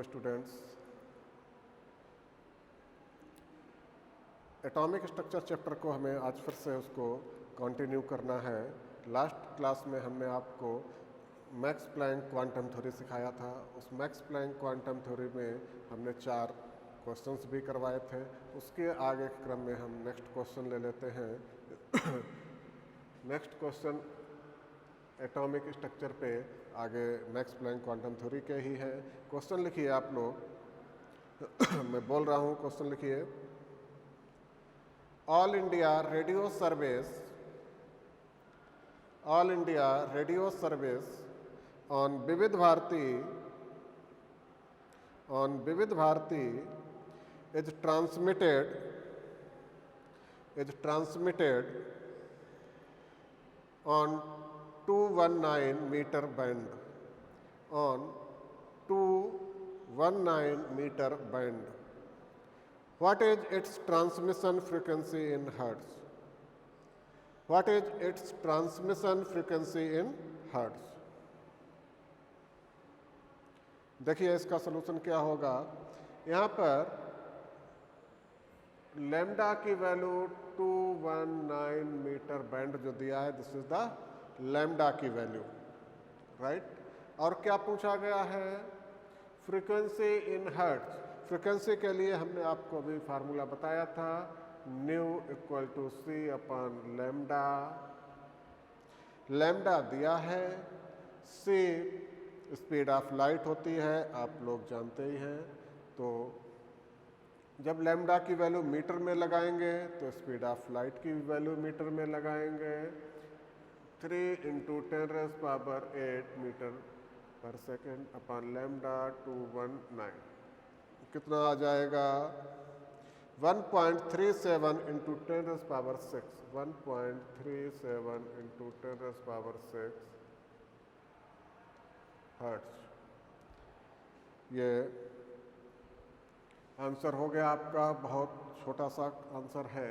Hello students, atomic structure chapter को हमें आज फिर से उसको कंटिन्यू करना है। लास्ट क्लास में हमने आपको मैक्स प्लैंक क्वांटम थ्योरी सिखाया था। उस मैक्स प्लैंक क्वांटम थ्योरी में हमने 4 क्वेश्चंस भी करवाए थे। उसके आगे के क्रम में हम नेक्स्ट क्वेश्चन ले लेते हैं। नेक्स्ट क्वेश्चन एटॉमिक स्ट्रक्चर पे आगे मैक्स प्लैंक क्वांटम थ्योरी के ही है। क्वेश्चन लिखिए आप लोग। मैं बोल रहा हूँ, क्वेश्चन लिखिए। All India radio service on विविध Bharti is transmitted on 219 meter band, on 219 meter band. What is its transmission frequency in hertz? What is its transmission frequency in hertz? देखिए इसका सलूशन क्या होगा। यहाँ पर लैम्डा की वैल्यू 219 मीटर बैंड जो दिया है, दिस इज द लैम्डा की वैल्यू, राइट। और क्या पूछा गया है? Frequency in hertz. फ्रीक्वेंसी के लिए हमने आपको अभी फार्मूला बताया था, nu equal to C upon lambda. Lambda दिया है, सी स्पीड ऑफ लाइट होती है, आप लोग जानते ही हैं। तो जब लैम्डा की वैल्यू मीटर में लगाएंगे तो स्पीड ऑफ लाइट की वैल्यू मीटर में लगाएंगे। 3 × 10⁸ मीटर पर सेकेंड अपॉन लैम्डा 219 कितना आ जाएगा? 1.37 × 10⁶, 1.37 × 10⁶ हर्ट्ज। ये आंसर हो गया आपका। बहुत छोटा सा आंसर है।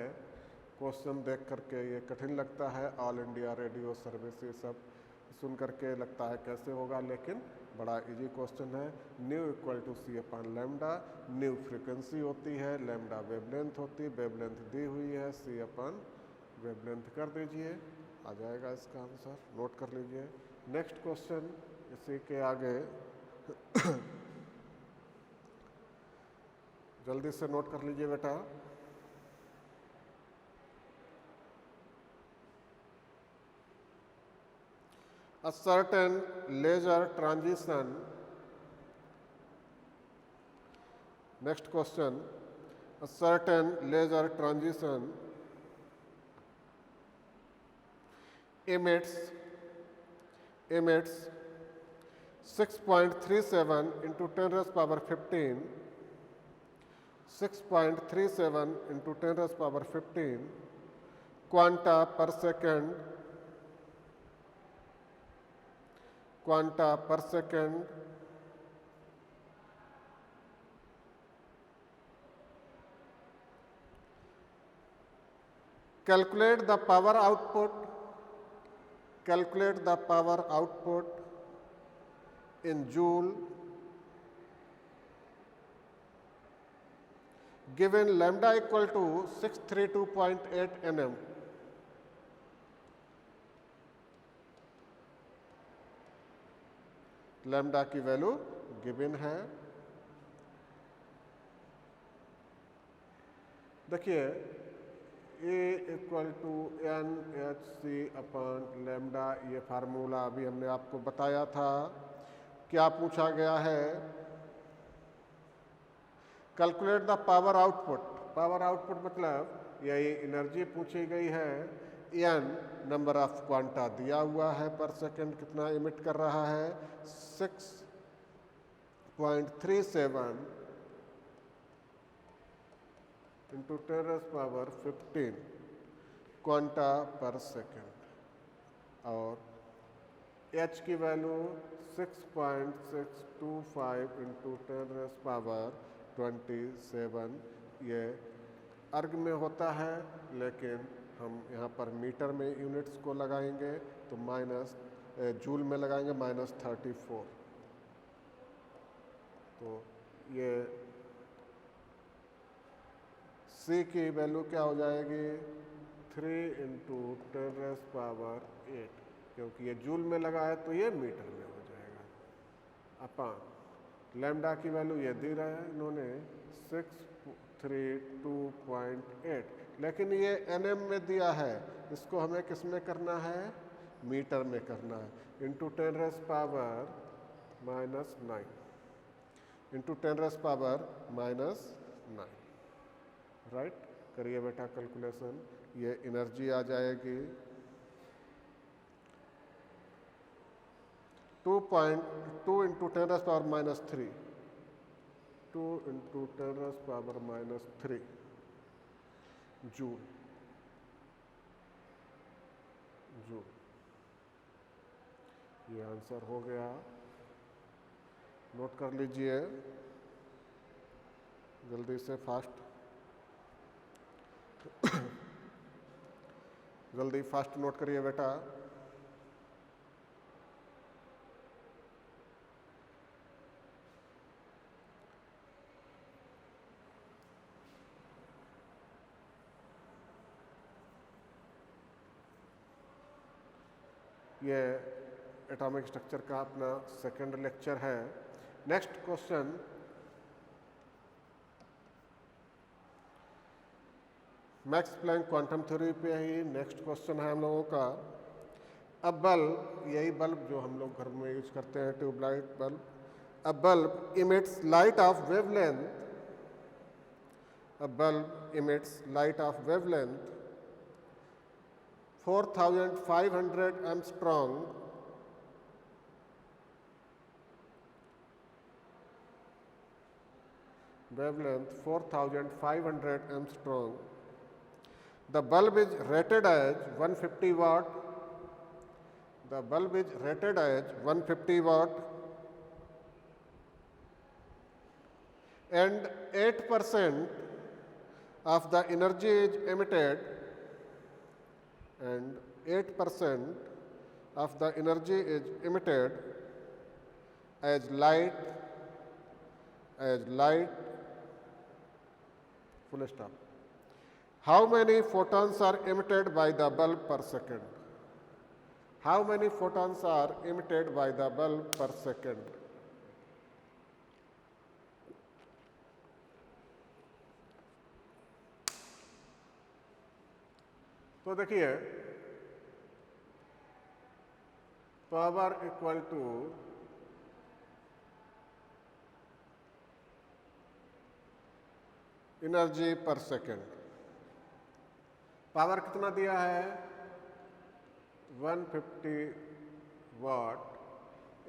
क्वेश्चन देख करके ये कठिन लगता है, ऑल इंडिया रेडियो सर्विस, ये सब सुन करके लगता है कैसे होगा, लेकिन बड़ा इजी क्वेश्चन है। Nu equal to C upon lambda. Nu frequency होती है, लैम्डा वेवलेंथ होती है, वेवलेंथ दी हुई है, सी अपॉन वेवलेंथ कर दीजिए, आ जाएगा इसका आंसर। नोट कर लीजिए। नेक्स्ट क्वेश्चन इसी के आगे जल्दी से नोट कर लीजिए बेटा। A certain laser transition, next question, a certain laser transition emits 6.37 × 10⁻15, 6.37 × 10⁻15 quanta per second, calculate the power output in joule given lambda equal to 632.8 nm. Lambda की वैल्यू गिवन है। देखिए A equal to NHC upon lambda, ये formula अभी हमने आपको बताया था। क्या पूछा गया है? Calculate the power output. Power output मतलब यही एनर्जी पूछी गई है। n नंबर ऑफ क्वांटा दिया हुआ है, पर सेकंड कितना इमिट कर रहा है? 6.37 × 10⁻15 क्वांटा पर सेकंड। और h की वैल्यू 6.625 × 10⁻27 ये अर्ग में होता है, लेकिन हम यहाँ पर मीटर में यूनिट्स को लगाएंगे तो जूल में लगाएंगे -34। तो ये C की वैल्यू क्या हो जाएगी 3 इंटू 10⁻⁸, क्योंकि ये जूल में लगा है तो ये मीटर में हो जाएगा। अपान लैम्डा की वैल्यू ये दी रहा है इन्होंने 632.8, लेकिन ये nm में दिया है, इसको हमें किस में करना है मीटर में करना है। Into 10⁻⁻9 into 10⁻⁻9, right. करिए बेटा कैलकुलेशन, ये एनर्जी आ जाएगी 2.2 इंटू 10⁻⁻3, 2 इंटू 10⁻⁻3 जूल। ये आंसर हो गया, नोट कर लीजिए जल्दी से, फास्ट जल्दी फास्ट नोट करिए बेटा। ये एटॉमिक स्ट्रक्चर का अपना सेकंड लेक्चर है। Next question, Max Planck quantum theory पे ही नेक्स्ट क्वेश्चन है हम लोगों का। अब बल्ब, यही बल्ब जो हम लोग घर में यूज करते हैं, tubelight bulb, a bulb emits light of wavelength, a bulb emits light of wavelength 4500 angstrom wavelength 4500 angstrom. The bulb is rated as 150 watt. The bulb is rated as 150 watt and 8% of the energy is emitted, and 8% of the energy is emitted as light, full stop. How many photons are emitted by the bulb per second? How many photons are emitted by the bulb per second? तो देखिए, power equal to energy पर second. Power कितना दिया है 150 वाट,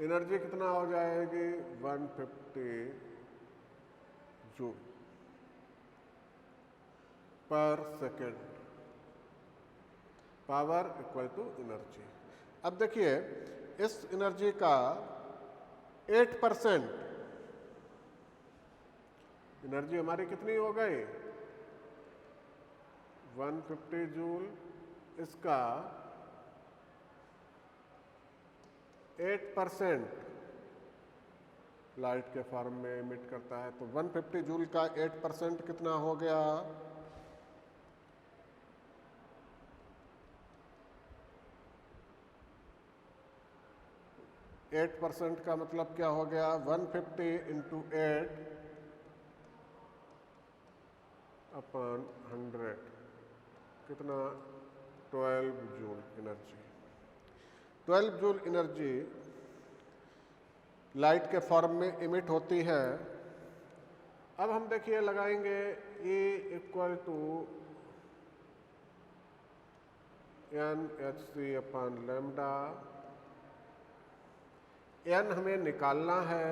energy कितना हो जाएगी 150 joule per second. Power equal to energy. अब देखिए, इस एनर्जी का 8%, एनर्जी हमारी कितनी हो गई 150 जूल, इसका 8% लाइट के फॉर्म में एमिट करता है, तो 150 जूल का 8% कितना हो गया 8% का मतलब क्या हो गया 150 इंटू 8 अपॉन 100, कितना 12 joule energy. 12 joule energy light के फॉर्म में इमिट होती है। अब हम देखिए लगाएंगे E equal to NhC upon lambda. n हमें निकालना है,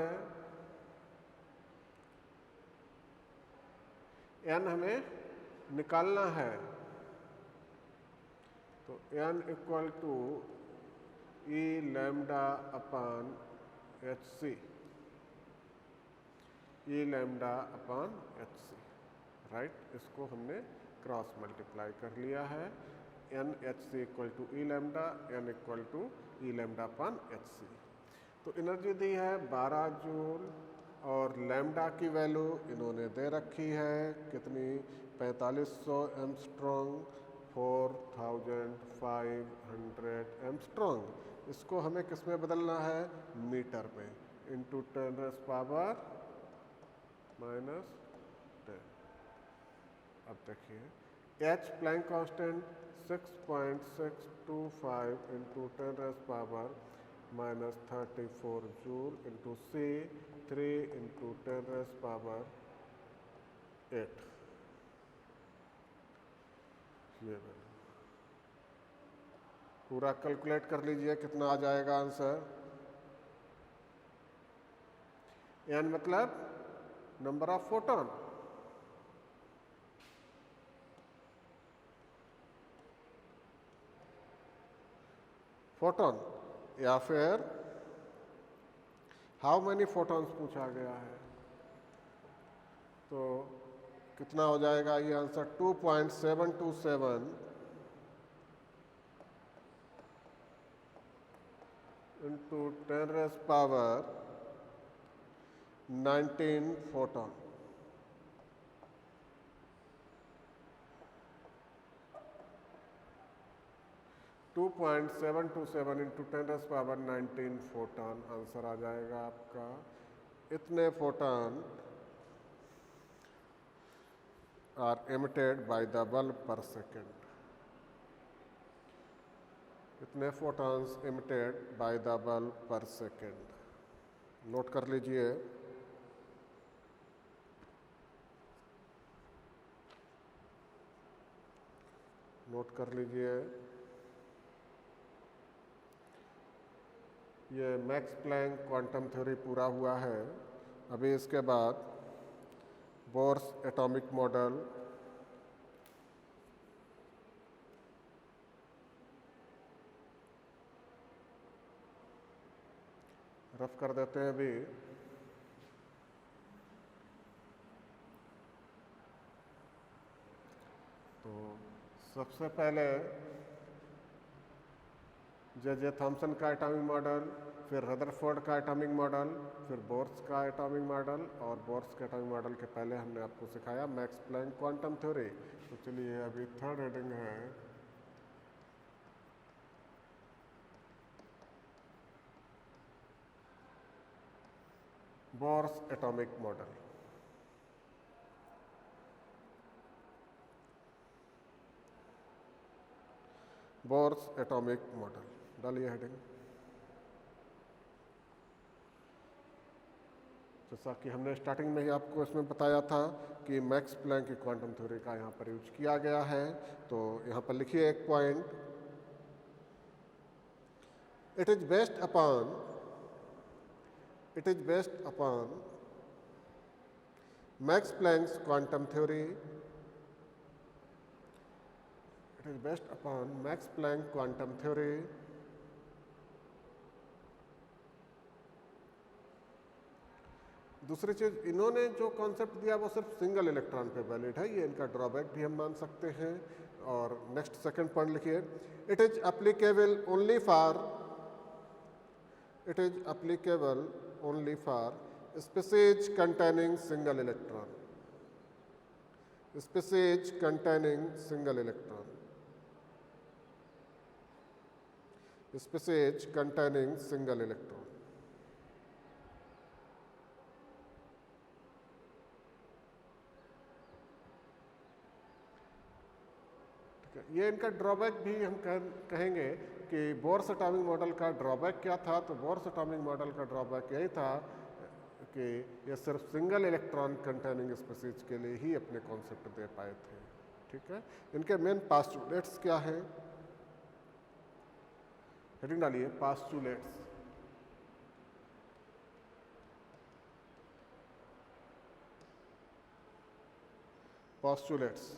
n हमें निकालना है, तो n equal to E lambda upon HC, E lambda upon HC, right. इसको हमने क्रॉस मल्टीप्लाई कर लिया है। NHC equal to E lambda, n equal to E lambda upon HC। तो एनर्जी दी है 12 जूल और लैम्डा की वैल्यू इन्होंने दे रखी है कितनी, 4500 एमस्ट्रॉन्ग, 4500 एमस्ट्रॉन्ग। इसको हमें किस में बदलना है, मीटर में, इंटू 10⁻⁻10। अब देखिए H Planck constant 6.625 into 10⁻⁻34 joule into C 3 into 10⁻8। ये पूरा कैलकुलेट कर लीजिए कितना आ जाएगा आंसर। एन मतलब नंबर ऑफ फोटॉन, फोटॉन, या फिर हाउ मैनी फोटॉन्स पूछा गया है, तो कितना हो जाएगा ये answer, 2.727 into 10⁻19 photon. 2.727 into 10⁻19 photon answer आ जाएगा आपका। इतने photon are emitted by the bulb per second. इतने photons emitted by the bulb per second. Note कर लीजिए। नोट कर लीजिए। ये मैक्स प्लैंक क्वांटम थ्योरी पूरा हुआ है। अभी इसके बाद बोर्स एटॉमिक मॉडल, रफ कर देते हैं अभी। तो सबसे पहले जे थॉम्सन का एटॉमिक मॉडल, फिर रदरफोर्ड का एटॉमिक मॉडल, फिर बोर्स का एटॉमिक मॉडल, और बोर्स के एटॉमिक मॉडल के पहले हमने आपको सिखाया मैक्स प्लैंक क्वांटम थ्योरी। तो चलिए अभी थर्ड हेडिंग है Bohr's atomic model. Bohr's atomic model डालिए हेडिंग। जैसा कि हमने स्टार्टिंग में ही आपको इसमें बताया था कि मैक्स प्लैंक की क्वांटम थ्योरी का यहाँ पर यूज किया गया है। तो यहाँ पर लिखिए एक point, it is based upon Max Planck's quantum theory. It is based upon Max Planck quantum theory दूसरी चीज, इन्होंने जो कॉन्सेप्ट दिया वो सिर्फ सिंगल इलेक्ट्रॉन पे वैलिड है, ये इनका ड्रॉबैक भी हम मान सकते हैं। और नेक्स्ट सेकंड पॉइंट लिखिए, it is applicable only for species containing single electron. Species containing single electron. Species containing single electron. ये इनका ड्रॉबैक भी हम कहेंगे कि बोर्स एटॉमिक मॉडल का ड्रॉबैक क्या था। तो बोर्स एटॉमिक मॉडल का ड्रॉबैक यही था कि ये सिर्फ सिंगल इलेक्ट्रॉन कंटेनिंग स्पीसीज के लिए ही अपने कॉन्सेप्ट दे पाए थे। ठीक है, इनके मेन पास्टुलेट्स क्या है, हेडिंग डालिए पास्टुलेट्स। पास्टुलेट्स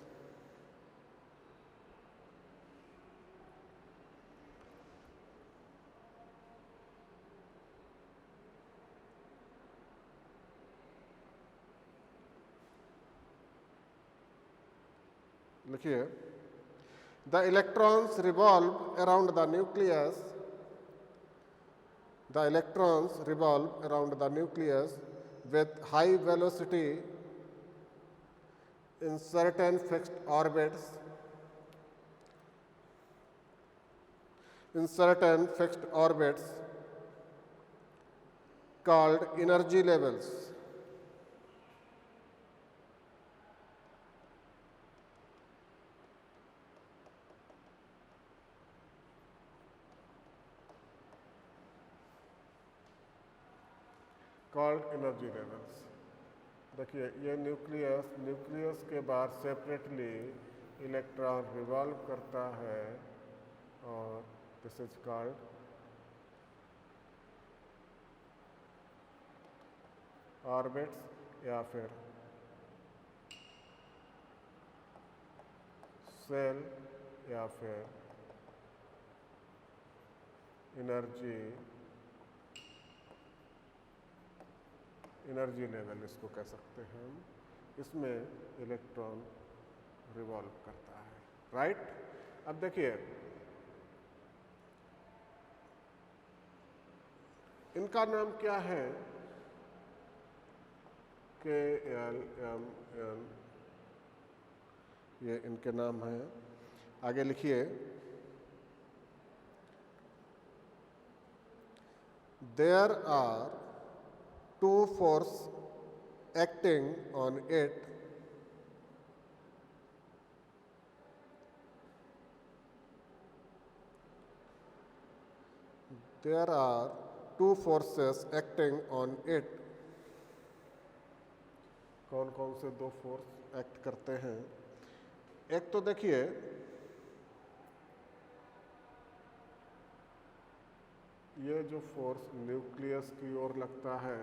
लिखिए, the electrons revolve around the nucleus with high velocity in certain fixed orbits, called energy levels. Called energy levels. देखिए ये न्यूक्लियस के बाद सेपरेटली इलेक्ट्रॉन रिवॉल्व करता है और दिस इज कॉल्ड ऑर्बिट्स या फिर सेल या फिर एनर्जी लेवल इसको कह सकते हैं हम। इसमें इलेक्ट्रॉन रिवॉल्व करता है, राइट। अब देखिए इनका नाम क्या है, KLMN, ये इनके नाम है। आगे लिखिए, there are two force acting on it there are two forces acting on it। कौन कौन से दो फोर्स एक्ट करते हैं? एक तो देखिए ये जो फोर्स न्यूक्लियस की ओर लगता है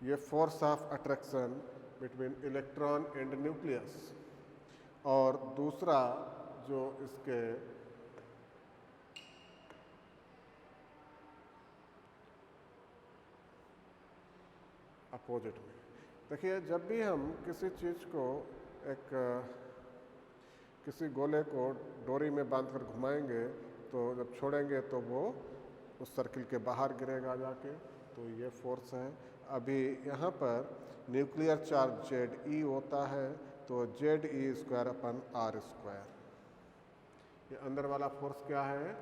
ये force of attraction between electron and nucleus, और दूसरा जो इसके अपोजिट में। देखिए जब भी हम किसी चीज़ को किसी गोले को डोरी में बांधकर घुमाएंगे तो जब छोड़ेंगे तो वो उस सर्किल के बाहर गिरेगा जाके, तो ये फोर्स है। अभी यहाँ पर न्यूक्लियर चार्ज ZE होता है, तो ZE²/R²। ये अंदर वाला फोर्स क्या है?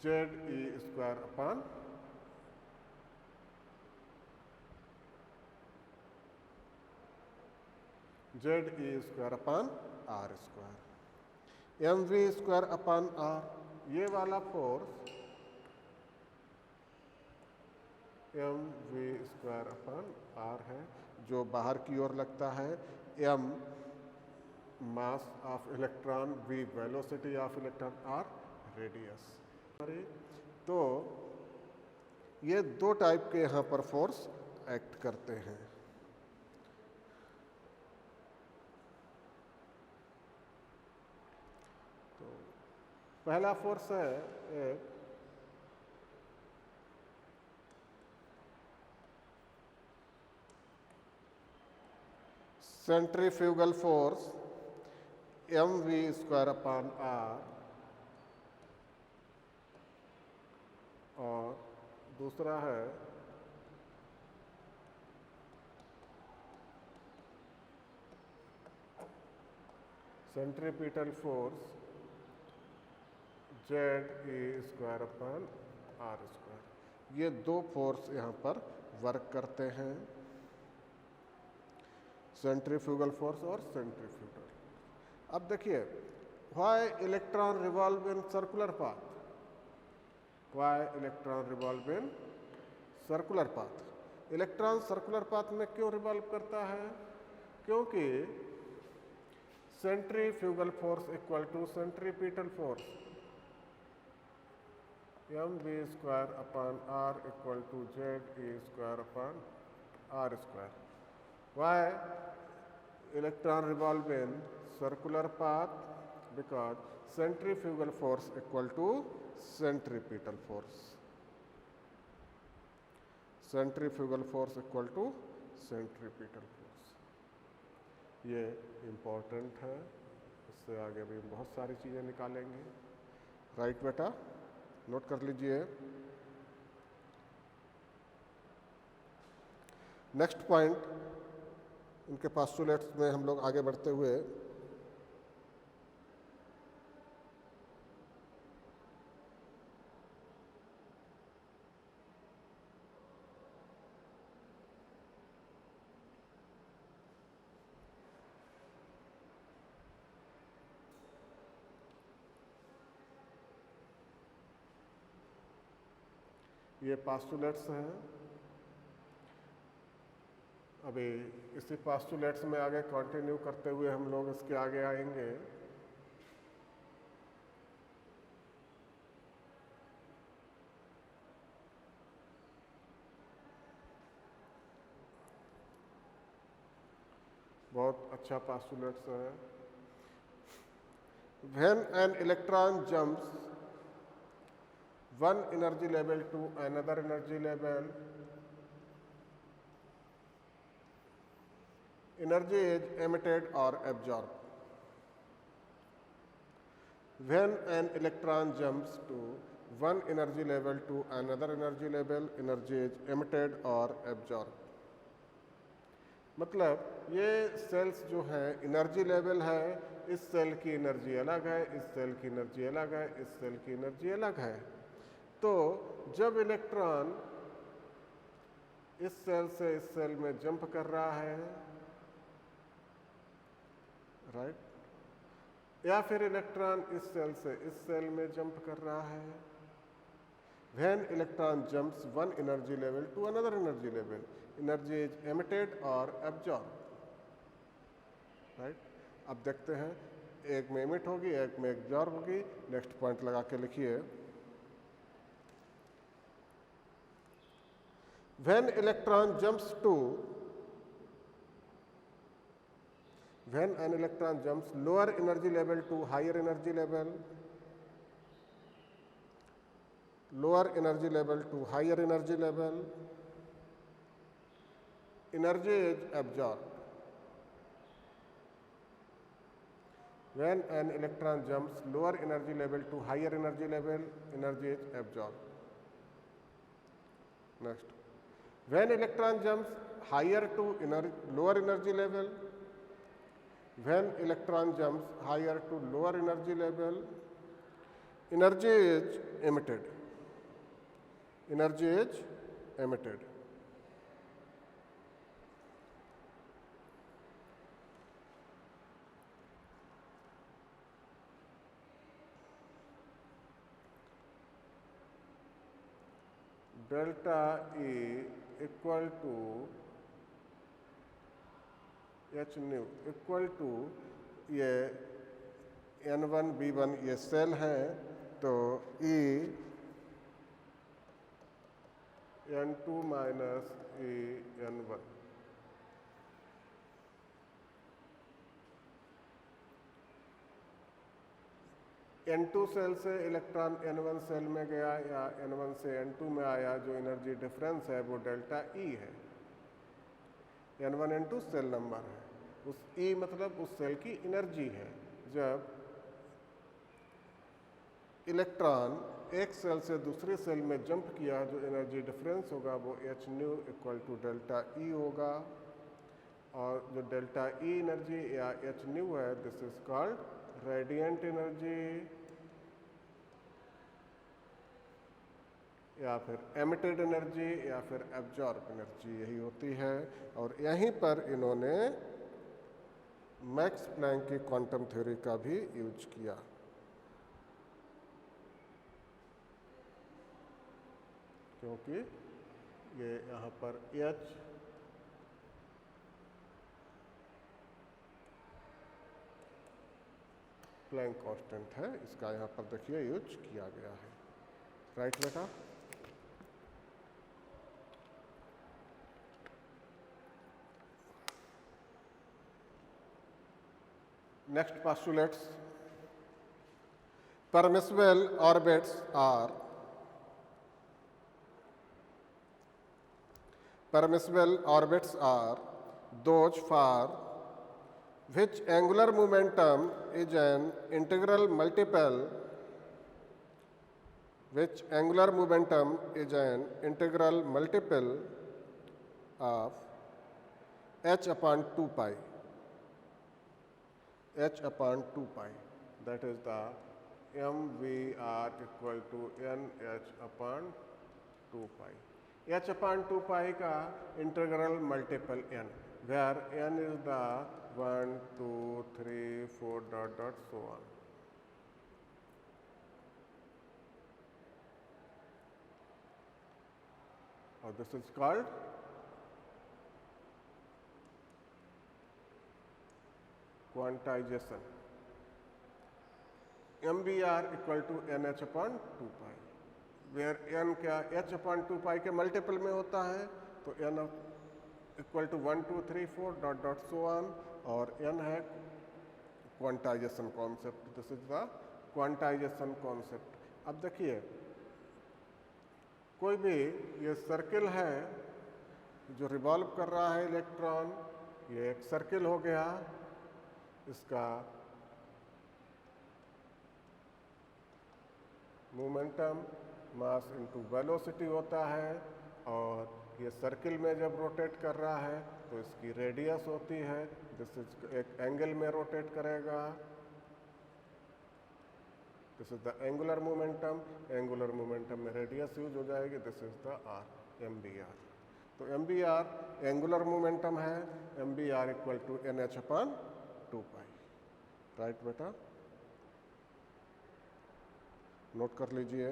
ZE²/R²। mv²/R। ये वाला फोर्स mv²/R है जो बाहर की ओर लगता है। m mass of electron, v velocity of electron, r radius. तो ये दो टाइप के यहाँ पर फोर्स एक्ट करते हैं। तो पहला फोर्स है एक सेंट्रीफ्यूगल फोर्स mv²/R, और दूसरा है सेंट्रीपिटल फोर्स ZE²/R²। ये दो फोर्स यहाँ पर वर्क करते हैं, सेंट्रीफ्यूगल फोर्स और सेंट्रीफ्यूगल। अब देखिए why electron revolve in circular path, why electron revolve in circular path. Electron circular path में क्यों रिवॉल्व करता है? क्योंकि centrifugal force equal to centripetal force mv²/R equal to ZE²/R²। Why electron revolve in circular path? Because centrifugal force equal to centripetal force। Centrifugal force equal to centripetal force. ये important है, इससे आगे भी बहुत सारी चीज़ें निकालेंगे। राइट बेटा, नोट कर लीजिए। नेक्स्ट पॉइंट, इनके पोस्टुलेट्स में हम लोग आगे बढ़ते हुए ये पोस्टुलेट्स हैं। अभी इसी पोस्टुलेट्स में आगे कंटिन्यू करते हुए हम लोग इसके आगे आएंगे। बहुत अच्छा पोस्टुलेट्स है। When an electron jumps one energy level to another energy level, energy is emitted or absorbed. When an electron jumps to one energy level to another energy level, energy is emitted or absorbed. मतलब ये sales जो है, energy level है, इस cell की energy अलग है, इस सेल की एनर्जी अलग है, इस सेल की एनर्जी अलग है। तो जब इलेक्ट्रॉन इस सेल से इस सेल में जंप कर रहा है, राइट, या फिर इलेक्ट्रॉन इस सेल से इस सेल में जंप कर रहा है, when electron jumps one energy level to another energy level, energy is emitted or absorbed, right. अब देखते हैं, एक में emit होगी, एक में absorb होगी। नेक्स्ट पॉइंट लगा के लिखिए, when electron jumps to, when an electron jumps lower energy level to higher energy level, lower energy level to higher energy level, energy is absorbed. When an electron jumps lower energy level to higher energy level, energy is absorbed. Next, when electron jumps higher to lower energy level, when electron jumps higher to lower energy level, energy is emitted. Energy is emitted. Delta E equal to H nu equal to, ये N1 B1 ये shell है, तो E N2 minus E N1। N2 shell से electron N1 shell में गया या N1 से N2 में आया, जो एनर्जी डिफरेंस है वो डेल्टा E है। N1 N2 सेल नंबर है, उस E मतलब उस सेल की एनर्जी है। जब इलेक्ट्रॉन एक सेल से दूसरे सेल में जंप किया, जो एनर्जी डिफरेंस होगा वो H nu equal to delta E होगा। और जो डेल्टा E एनर्जी या H न्यू है, this is called radiant energy या फिर एमिटेड एनर्जी या फिर एब्जॉर्ब एनर्जी, यही होती है। और यहीं पर इन्होंने मैक्स प्लैंक की क्वांटम थ्योरी का भी यूज किया। क्योंकि ये यहाँ पर H प्लैंक कांस्टेंट है, इसका यहाँ पर देखिए यूज किया गया है। राइट बेटा, next postulates, permissible orbits are permissible orbits are those for which angular momentum is an integral multiple of h upon 2 pi. That is the mvr equal to nh upon 2 pi. h upon 2 pi का integral multiple n, where n is the 1, 2, 3, 4 dot so on. Or this is called quantization. MVR equal to NH upon 2 pi, where n क्या h upon 2 pi के multiple में होता है, तो n equal to 1, 2, 3, 4 dot so on, और n है quantization concept. This is the quantization concept. अब देखिए, कोई भी ये सर्किल है जो रिवॉल्व कर रहा है इलेक्ट्रॉन, ये एक सर्किल हो गया, इसका मोमेंटम मास इनटू वेलोसिटी होता है, और ये सर्किल में जब रोटेट कर रहा है तो इसकी रेडियस होती है. दिस इज एक एंगल में रोटेट करेगा. This is the angular momentum. Angular momentum में रेडियस यूज हो जाएगी. This is the R, M B R. तो M B R angular momentum है. M B R equal to N H upon 2 pi. Right बेटा, note कर लीजिए.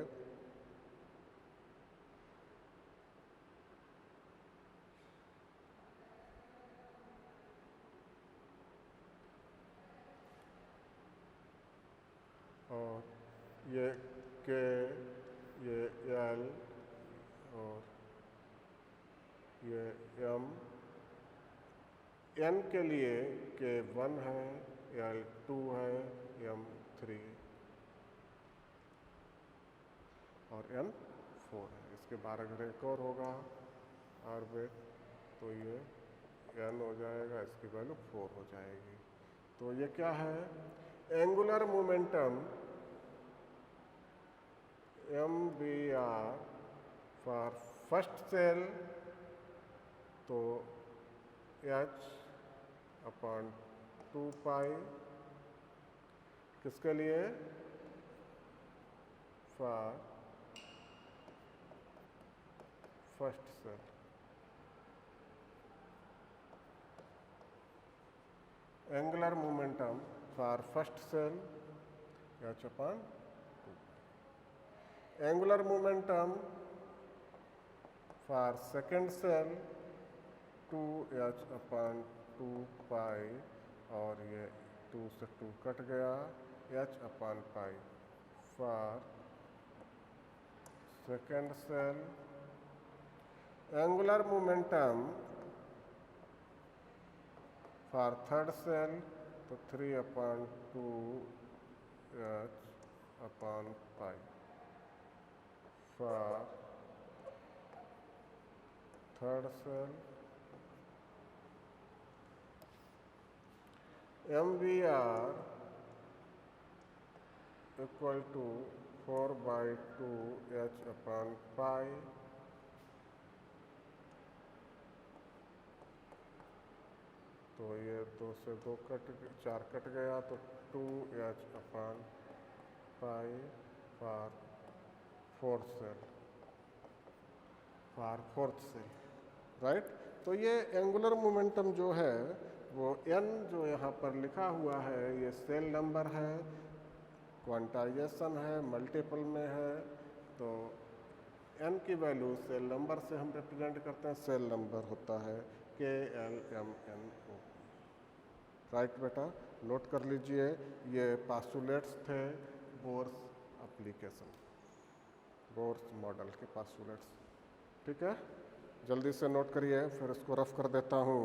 और ये के, ये एल, और ये एम. एन के लिए के 1 है, एल 2 है, एम 3 और एन 4 है. इसके 12 घरे एक और होगा ऑर्बिट, तो ये एन हो जाएगा, इसकी वैल्यू 4 हो जाएगी. तो ये क्या है? Angular momentum M B R for first shell, तो एच अपॉन 2 पाई. किसके लिए? For first shell. Angular momentum for first shell h upon 2. Angular momentum for second shell 2h upon 2 pi, और ये 2 से 2 कट गया, h upon pi for second shell. Angular momentum for third shell, तो 3 upon 2 h upon pi for third shell. M V R equal to 4/2 h upon पाई. तो ये 2 से 2 4 cut गया, तो 2h upon pi for fourth shell, for fourth shell. Right. तो ये angular momentum जो है वो n जो यहाँ पर लिखा हुआ है, ये सेल नंबर है, क्वांटाइजेशन है, मल्टीपल में है. तो n की वैल्यू सेल नंबर से हम रिप्रेजेंट करते हैं. सेल नंबर होता है KLMNO. राइट बेटा, नोट कर लीजिए. ये पास्टुलेट्स थे बोर्स एप्लीकेशन, बोर्स मॉडल के पास्टुलेट्स. ठीक है, जल्दी से नोट करिए, फिर इसको रफ कर देता हूँ.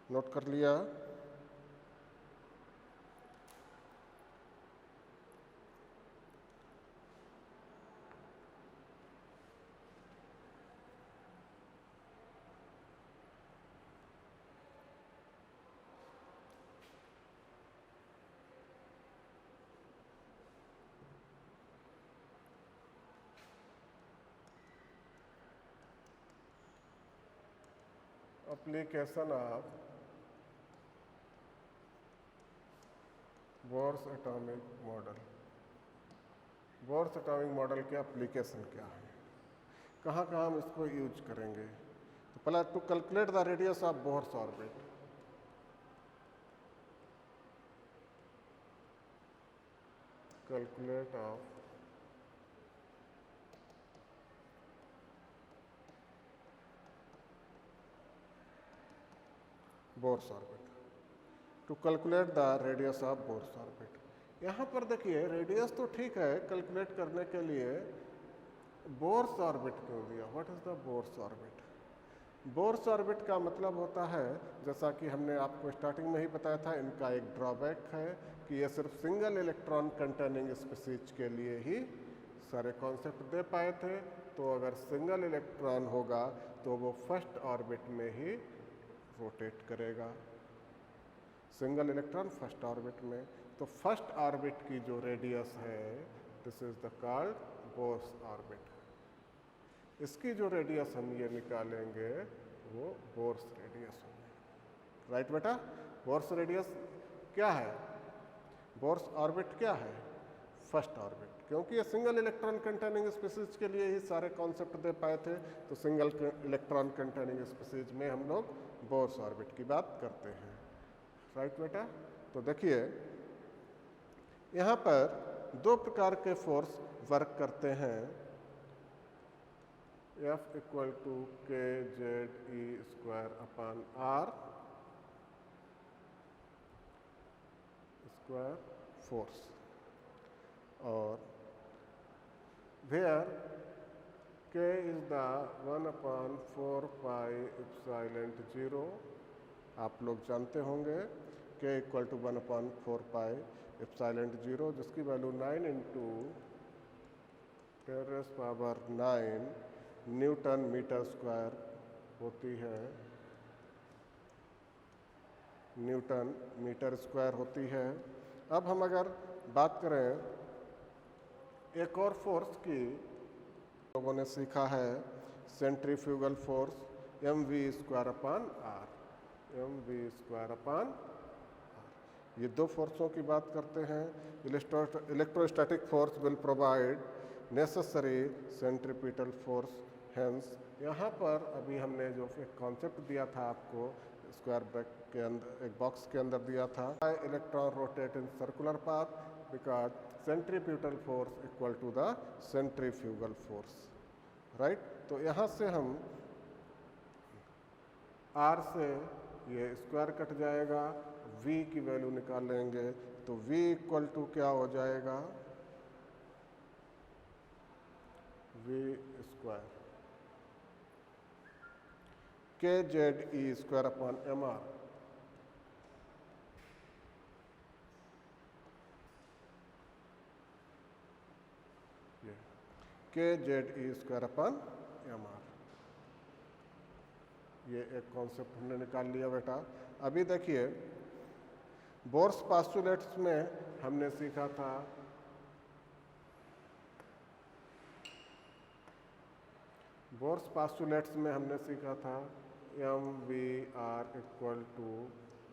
नोट कर लिया। Application of Bohr's atomic model. Bohr's atomic model के एप्लीकेशन क्या है, कहाँ कहाँ हम इसको यूज करेंगे। तो पहला, to calculate the radius of Bohr's orbit. Calculate of Bohr's orbit, to calculate the radius of Bohr's orbit. यहाँ पर देखिए रेडियस तो ठीक है कैलकुलेट करने के लिए, बोर्स ऑर्बिट क्यों दिया। What is the Bohr's orbit. Bohr's orbit का मतलब होता है, जैसा कि हमने आपको स्टार्टिंग में ही बताया था, इनका एक ड्रॉबैक है कि ये सिर्फ सिंगल इलेक्ट्रॉन कंटेनिंग स्पीसीज के लिए ही सारे कॉन्सेप्ट दे पाए थे। तो अगर सिंगल इलेक्ट्रॉन होगा तो वो फर्स्ट ऑर्बिट में ही रोटेट करेगा, सिंगल इलेक्ट्रॉन फर्स्ट ऑर्बिट में। तो फर्स्ट ऑर्बिट की जो रेडियस है, this is the called Bohr's orbit. इसकी जो रेडियस हम ये निकालेंगे वो बोर्स रेडियस होगी। राइट बेटा, बोर्स रेडियस क्या है, बोर्स ऑर्बिट क्या है, फर्स्ट ऑर्बिट। क्योंकि ये सिंगल इलेक्ट्रॉन कंटेनिंग स्पीसीज के लिए ही सारे कॉन्सेप्ट दे पाए थे, तो सिंगल इलेक्ट्रॉन कंटेनिंग स्पीसीज में हम लोग बोर्स ऑर्बिट की बात करते हैं। राइट बेटा, तो देखिए यहाँ पर दो प्रकार के फोर्स वर्क करते हैं। F equal to K Z E square upon R square force, और where K is the 1/4 pi epsilon 0। आप लोग जानते होंगे के इक्वल टू 1/4 पाई एप्सिलॉन 0, जिसकी value 9 into 10⁻⁹ newton metre square होती है, न्यूटन मीटर स्क्वायर होती है। अब हम अगर बात करें एक और फोर्स की, लोगों ने सीखा है centrifugal force, mv² upon R, mv² upon R. ये दो फोर्सों की बात करते हैं। Electrostatic force will provide necessary centripetal force. Hence यहाँ पर अभी हमने जो एक कॉन्सेप्ट दिया था आपको, स्क्वायर ब्रैकेट के अंदर एक बॉक्स के अंदर दिया था, electron rotate in circular path because centripetal force equal to the centrifugal force. Right, तो यहाँ से हम आर से ये स्क्वायर कट जाएगा, v की वैल्यू निकाल लेंगे, तो v इक्वल टू क्या हो जाएगा, v स्क्वायर के Z E square upon M R. के Z E square upon M R, ये एक कॉन्सेप्ट हमने निकाल लिया बेटा। अभी देखिए बोर्स पास्टुलेट्स में हमने सीखा था M V R equal to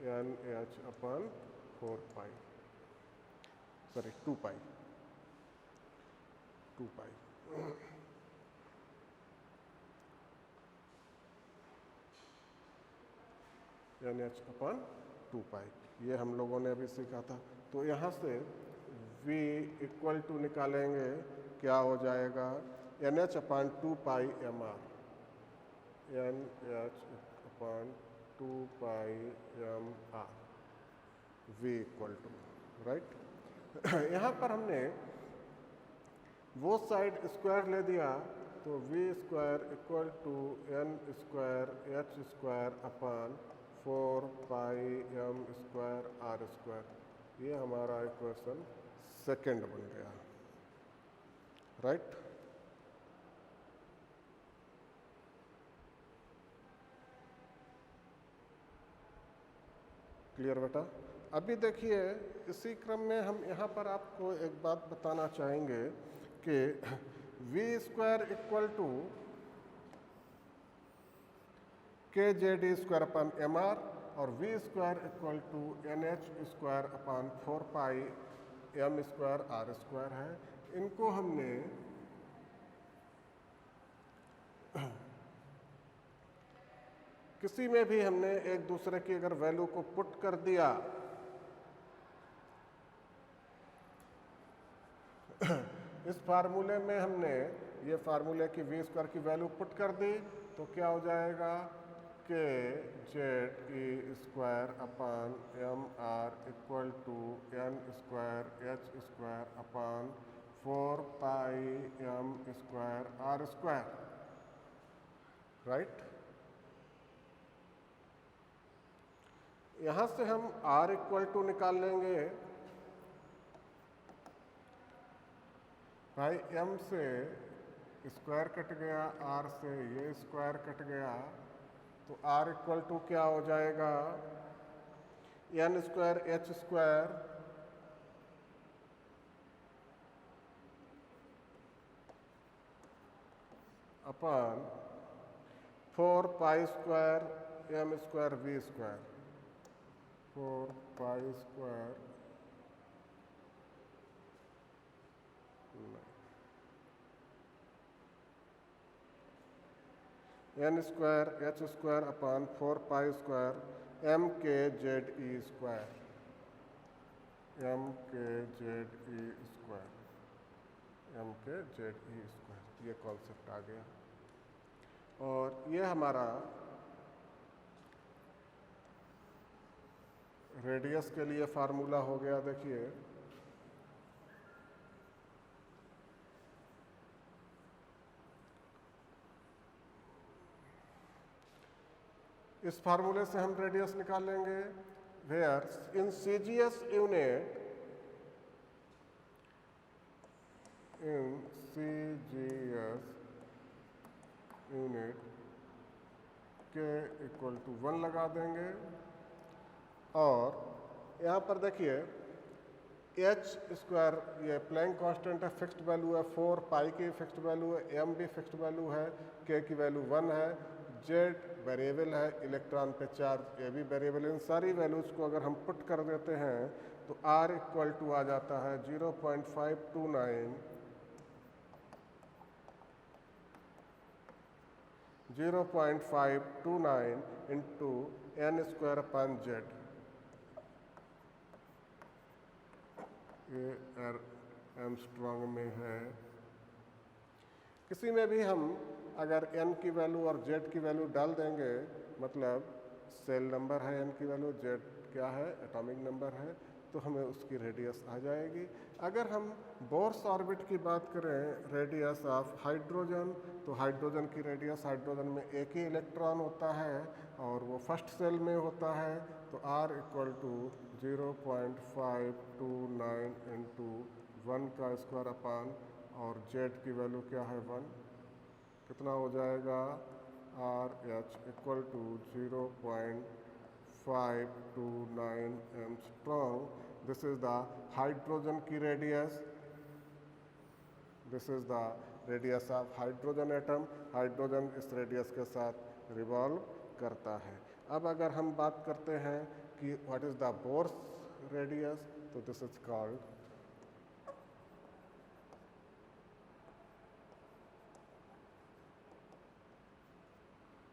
N H upon 4 pi, sorry 2 pi, N H upon 2 pi, ये हम लोगों ने अभी सीखा था। तो यहाँ से v इक्वल टू निकालेंगे, क्या हो जाएगा, N H upon 2 pi M R, N H upon 2 pi M R, v equal to, right. यहाँ पर हमने वो साइड स्क्वायर ले दिया, तो v square equal to N square H square upon 4 pi M square R square, ये हमारा equation second बन गया, राइट। क्लियर बेटा। अभी देखिए इसी क्रम में हम यहाँ पर आपको एक बात बताना चाहेंगे कि v square equal to K Z square upon M R और v square equal to N H square upon 4 pi M square R square है। इनको हमने किसी में भी हमने एक दूसरे की अगर वैल्यू को पुट कर दिया इस फार्मूले में हमने ये फार्मूले की वी स्क्वायर की वैल्यू पुट कर दी तो क्या हो जाएगा K Z E square upon M R equal to N square H square upon 4 pi M square R square, right. यहां से हम r इक्वल टू निकाल लेंगे भाई, m से स्क्वायर कट गया, r से ये स्क्वायर कट गया, तो r इक्वल टू क्या हो जाएगा N square H square upon 4 pi square M square V square, 4 pi square N square H square upon 4 pi square M K Z E square, M K Z E square, M K Z E square, ये concept आ गया। और ये हमारा radius के लिए formula हो गया। देखिए इस फार्मूले से हम रेडियस निकाल लेंगे, where in CGS unit, in CGS unit K equal to 1 लगा देंगे। और यहाँ पर देखिए एच स्क्वायर ये प्लैंक कांस्टेंट है, फिक्स्ड वैल्यू है, 4 पाई की फिक्स्ड वैल्यू है, एम भी फिक्स्ड वैल्यू है, के की वैल्यू 1 है, जेड वेरिएबल है, इलेक्ट्रॉन पे चार्ज ये भी वेरिएबल। इन सारी वैल्यूज को अगर हम पुट कर देते हैं तो आर इक्वल टू आ जाता है 0.529 into N square upon Z. ये एमस्ट्रॉन्ग में है। किसी में भी हम अगर n की वैल्यू और z की वैल्यू डाल देंगे, मतलब सेल नंबर है n की वैल्यू, z क्या है एटॉमिक नंबर है, तो हमें उसकी रेडियस आ जाएगी। अगर हम बोर्स ऑर्बिट की बात करें, रेडियस ऑफ हाइड्रोजन, तो हाइड्रोजन की रेडियस, हाइड्रोजन में एक ही इलेक्ट्रॉन होता है और वो फर्स्ट सेल में होता है, तो r इक्वल टू 0.529 इंटू 1 का स्क्वायर अपान और z की वैल्यू क्या है 1, कितना हो जाएगा R H equal to 0.529 angstrom. This is the hydrogen की radius, this is the radius of hydrogen atom. Hydrogen इस रेडियस के साथ रिवॉल्व करता है। अब अगर हम बात करते हैं कि what is the Bohr's radius, तो this is called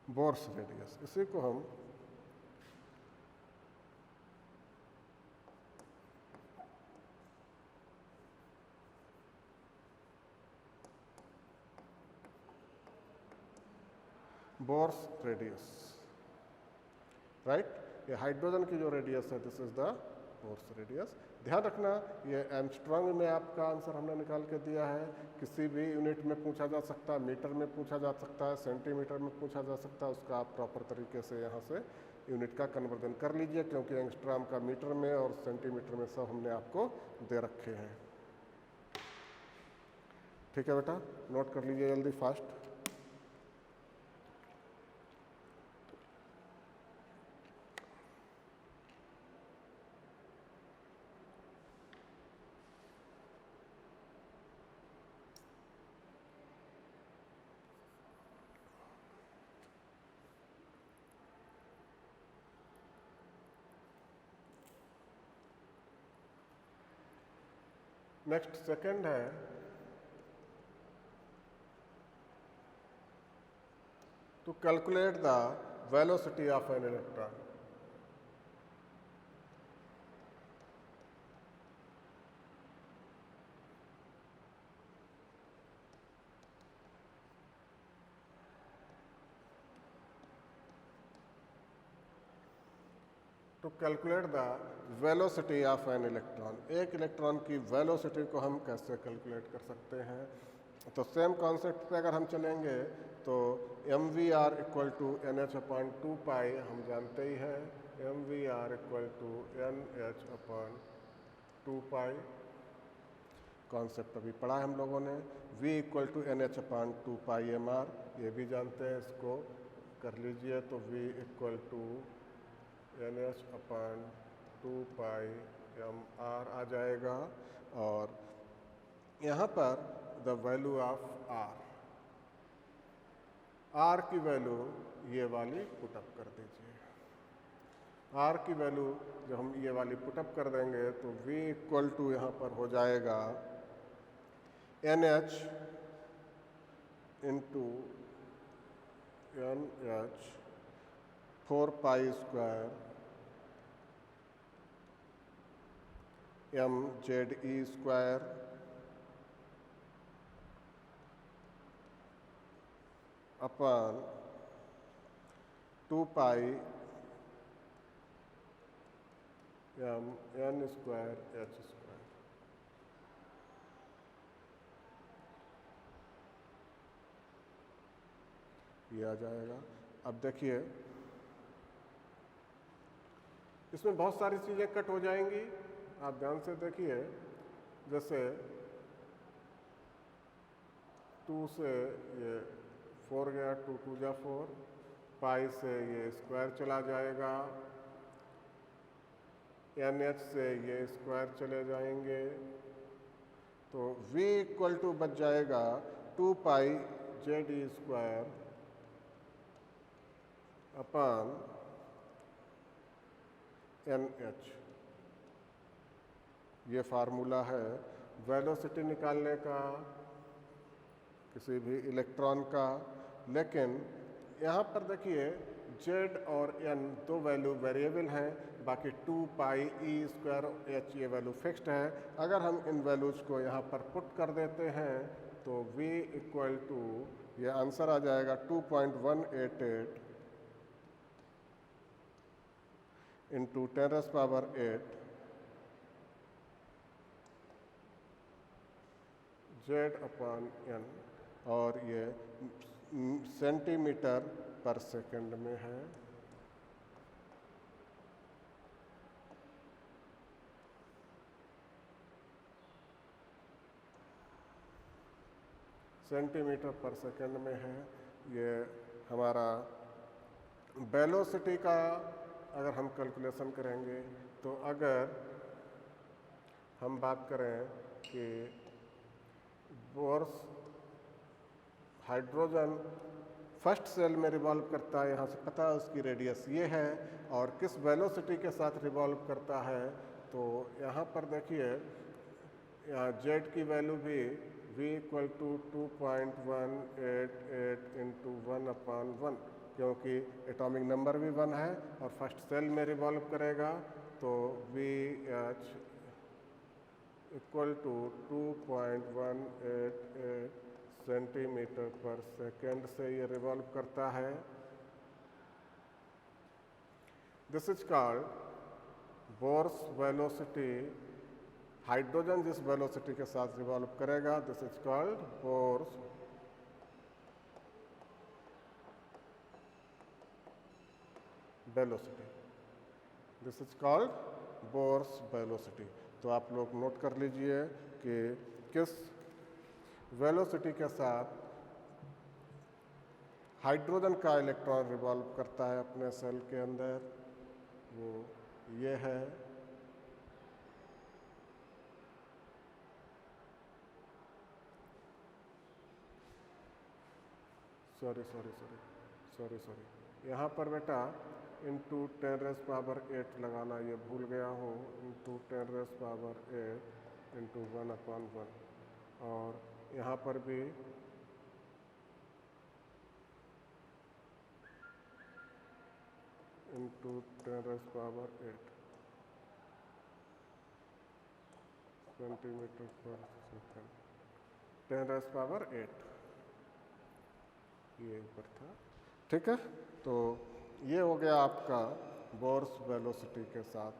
Bohr's radius. इसी को हम बोर्स रेडियस, राइट। ये हाइड्रोजन की जो रेडियस है this is the Bohr's radius. ध्यान रखना ये एंगस्ट्रॉम में आपका आंसर हमने निकाल के दिया है। किसी भी यूनिट में पूछा जा सकता है, मीटर में पूछा जा सकता है, सेंटीमीटर में पूछा जा सकता है, उसका आप प्रॉपर तरीके से यहाँ से यूनिट का कन्वर्जन कर लीजिए, क्योंकि एंगस्ट्रॉम का मीटर में और सेंटीमीटर में सब हमने आपको दे रखे हैं। ठीक है बेटा, नोट कर लीजिए जल्दी फास्ट। नेक्स्ट सेकंड है to calculate the velocity of an electron. To calculate the velocity of an electron, एक इलेक्ट्रॉन की वेलोसिटी को हम कैसे कैलकुलेट कर सकते हैं। तो सेम कॉन्सेप्ट पे अगर हम चलेंगे तो M V R equal to N H upon 2 pi हम जानते ही हैं, M V R equal to N H upon 2 pi, concept अभी पढ़ा है हम लोगों ने। v equal to N H upon 2 pi M R, ये भी जानते हैं, इसको कर लीजिए। तो v equal to N H upon 2 pi M R आ जाएगा। और यहाँ पर द वैल्यू ऑफ आर की वैल्यू ये वाली पुटअप कर दीजिए। आर की वैल्यू जब हम ये वाली पुटअप कर देंगे तो v इक्वल टू यहाँ पर हो जाएगा N H into N H 4 pi square M Z E square upon 2 pi M N square H square. ये आ जाएगा। अब देखिए इसमें बहुत सारी चीज़ें कट हो जाएंगी, आप ध्यान से देखिए। जैसे 2 से ये 4 गया, 2 2 जा 4, पाई से ये स्क्वायर चला जाएगा, एन एच से ये स्क्वायर चले जाएंगे, तो v इक्वल टू बच जाएगा 2 पाई Z E square upon N H. ये फार्मूला है वेलोसिटी निकालने का किसी भी इलेक्ट्रॉन का। लेकिन यहाँ पर देखिए z और n दो वैल्यू वेरिएबल हैं, बाकी 2 पाई ई स्क्वायर एच ये वैल्यू फिक्स्ड है। अगर हम इन वैल्यूज को यहाँ पर पुट कर देते हैं तो v इक्वल टू ये आंसर आ जाएगा 2.188 इंटू 10⁻⁸ z अपॉन n, और ये सेंटीमीटर पर सेकंड में है। सेंटीमीटर पर सेकंड में है। ये हमारा वेलोसिटी का अगर हम कैलकुलेशन करेंगे तो अगर हम बात करें कि बोर्स हाइड्रोजन फर्स्ट सेल में रिवॉल्व करता है, यहाँ से पता है उसकी रेडियस ये है, और किस वेलोसिटी के साथ रिवॉल्व करता है। तो यहाँ पर देखिए यहाँ z की वैल्यू भी v इक्वल टू 2.188 इंटू 1/1, क्योंकि एटॉमिक नंबर भी 1 है और फर्स्ट सेल में रिवॉल्व करेगा। तो v h equal to 2.188 centimetre per second से ये रिवॉल्व करता है। This is called Bohr's velocity. Hydrogen जिस वेलोसिटी के साथ रिवॉल्व करेगा this is called Bohr's velocity, this is called Bohr's velocity. तो आप लोग नोट कर लीजिए कि किस वेलोसिटी के साथ हाइड्रोजन का इलेक्ट्रॉन रिवॉल्व करता है अपने सेल के अंदर, वो ये है सॉरी यहाँ पर बेटा इंटू 10⁻8 लगाना ये भूल गया हूँ, इंटू 10⁻8 इंटू 1/1, और यहाँ पर भी इंटू 10⁻8 सेंटीमीटर पर सेकेंड, 10⁻8 ये ऊपर था, ठीक है। तो ये हो गया आपका बोर्स वेलोसिटी के साथ,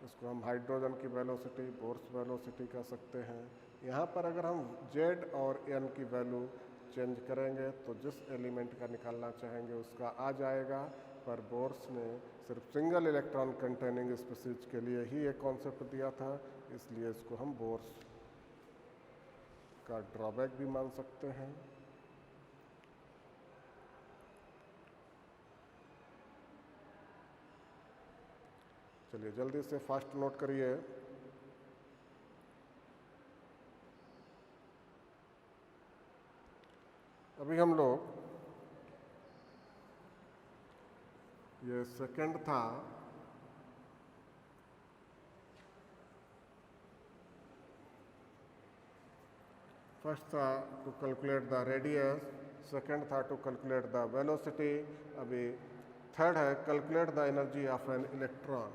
इसको हम हाइड्रोजन की वेलोसिटी बोर्स वेलोसिटी कह सकते हैं। यहाँ पर अगर हम Z और N की वैल्यू चेंज करेंगे तो जिस एलिमेंट का निकालना चाहेंगे उसका आ जाएगा, पर बोर्स ने सिर्फ सिंगल इलेक्ट्रॉन कंटेनिंग स्पीशीज के लिए ही एक कॉन्सेप्ट दिया था, इसलिए इसको हम बोर्स का ड्रॉबैक भी मान सकते हैं। चलिए जल्दी से फास्ट नोट करिए। अभी हम लोग ये सेकंड था, फर्स्ट था to calculate the radius, second था टू कैलकुलेट द वेलोसिटी, अभी थर्ड है calculate the energy of an electron.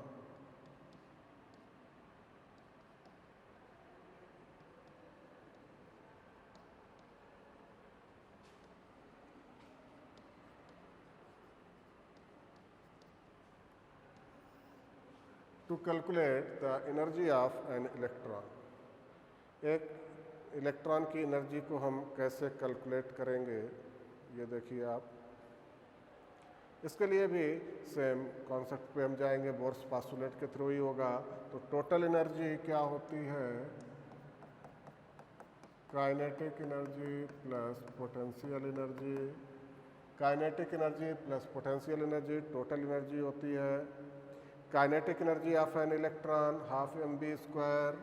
To calculate the energy of an electron, एक इलेक्ट्रॉन की एनर्जी को हम कैसे कैलकुलेट करेंगे, ये देखिए आप। इसके लिए भी सेम कॉन्सेप्ट पे हम जाएंगे, बोर्स पास्टुलेट के थ्रू ही होगा। तो टोटल एनर्जी क्या होती है, kinetic energy plus potential energy, kinetic energy plus potential energy total energy होती है। Kinetic energy of an electron half mv²,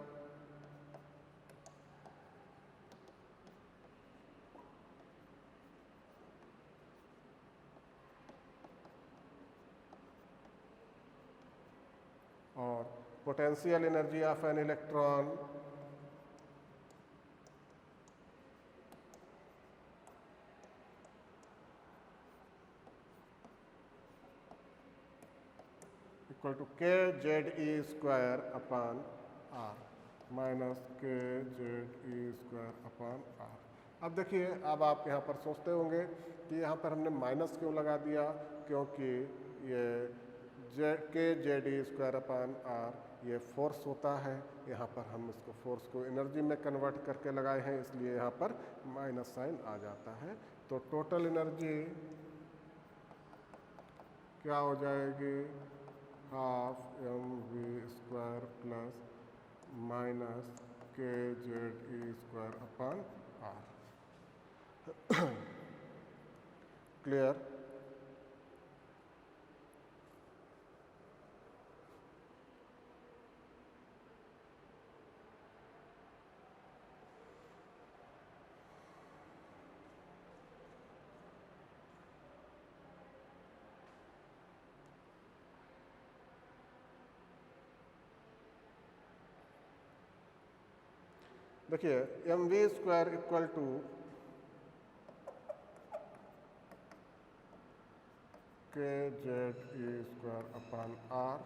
और potential energy of an electron equal to kZe²/r minus kZe²/r। अब देखिए, अब आप यहाँ पर सोचते होंगे कि यहाँ पर हमने माइनस क्यों लगा दिया, क्योंकि ये kZe²/r ये फोर्स होता है, यहाँ पर हम इसको फोर्स को एनर्जी में कन्वर्ट करके लगाए हैं, इसलिए यहाँ पर माइनस साइन आ जाता है। तो टोटल एनर्जी क्या हो जाएगी, half mv² plus minus kZe²/r। Clear? देखिए mv² equal to kZe²/r,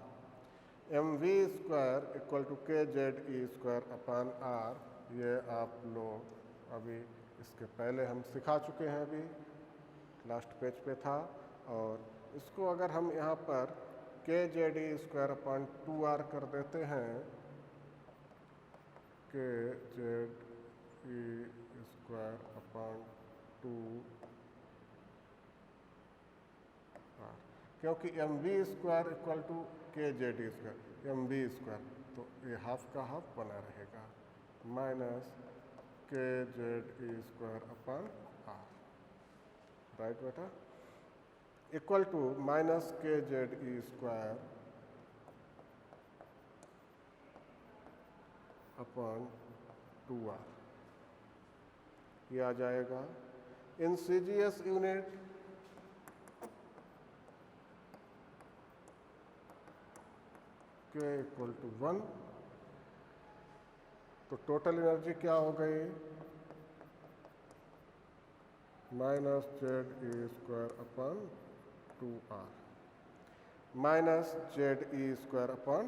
mv² equal to kZe²/r, ये आप लोग अभी इसके पहले हम सिखा चुके हैं, अभी लास्ट पेज पे था। और इसको अगर हम यहाँ पर kZe²/2r कर देते हैं, kZe²/2 , क्योंकि mv² equal to kZe², mv², तो ये हाफ का हाफ बना रहेगा, माइनस kZe² r, राइट बेटा, equal to minus kZe² upon 2r, ये आ जाएगा। In CGS unit k equal to 1, तो टोटल एनर्जी क्या हो गई, minus Ze² upon 2r, minus Ze² upon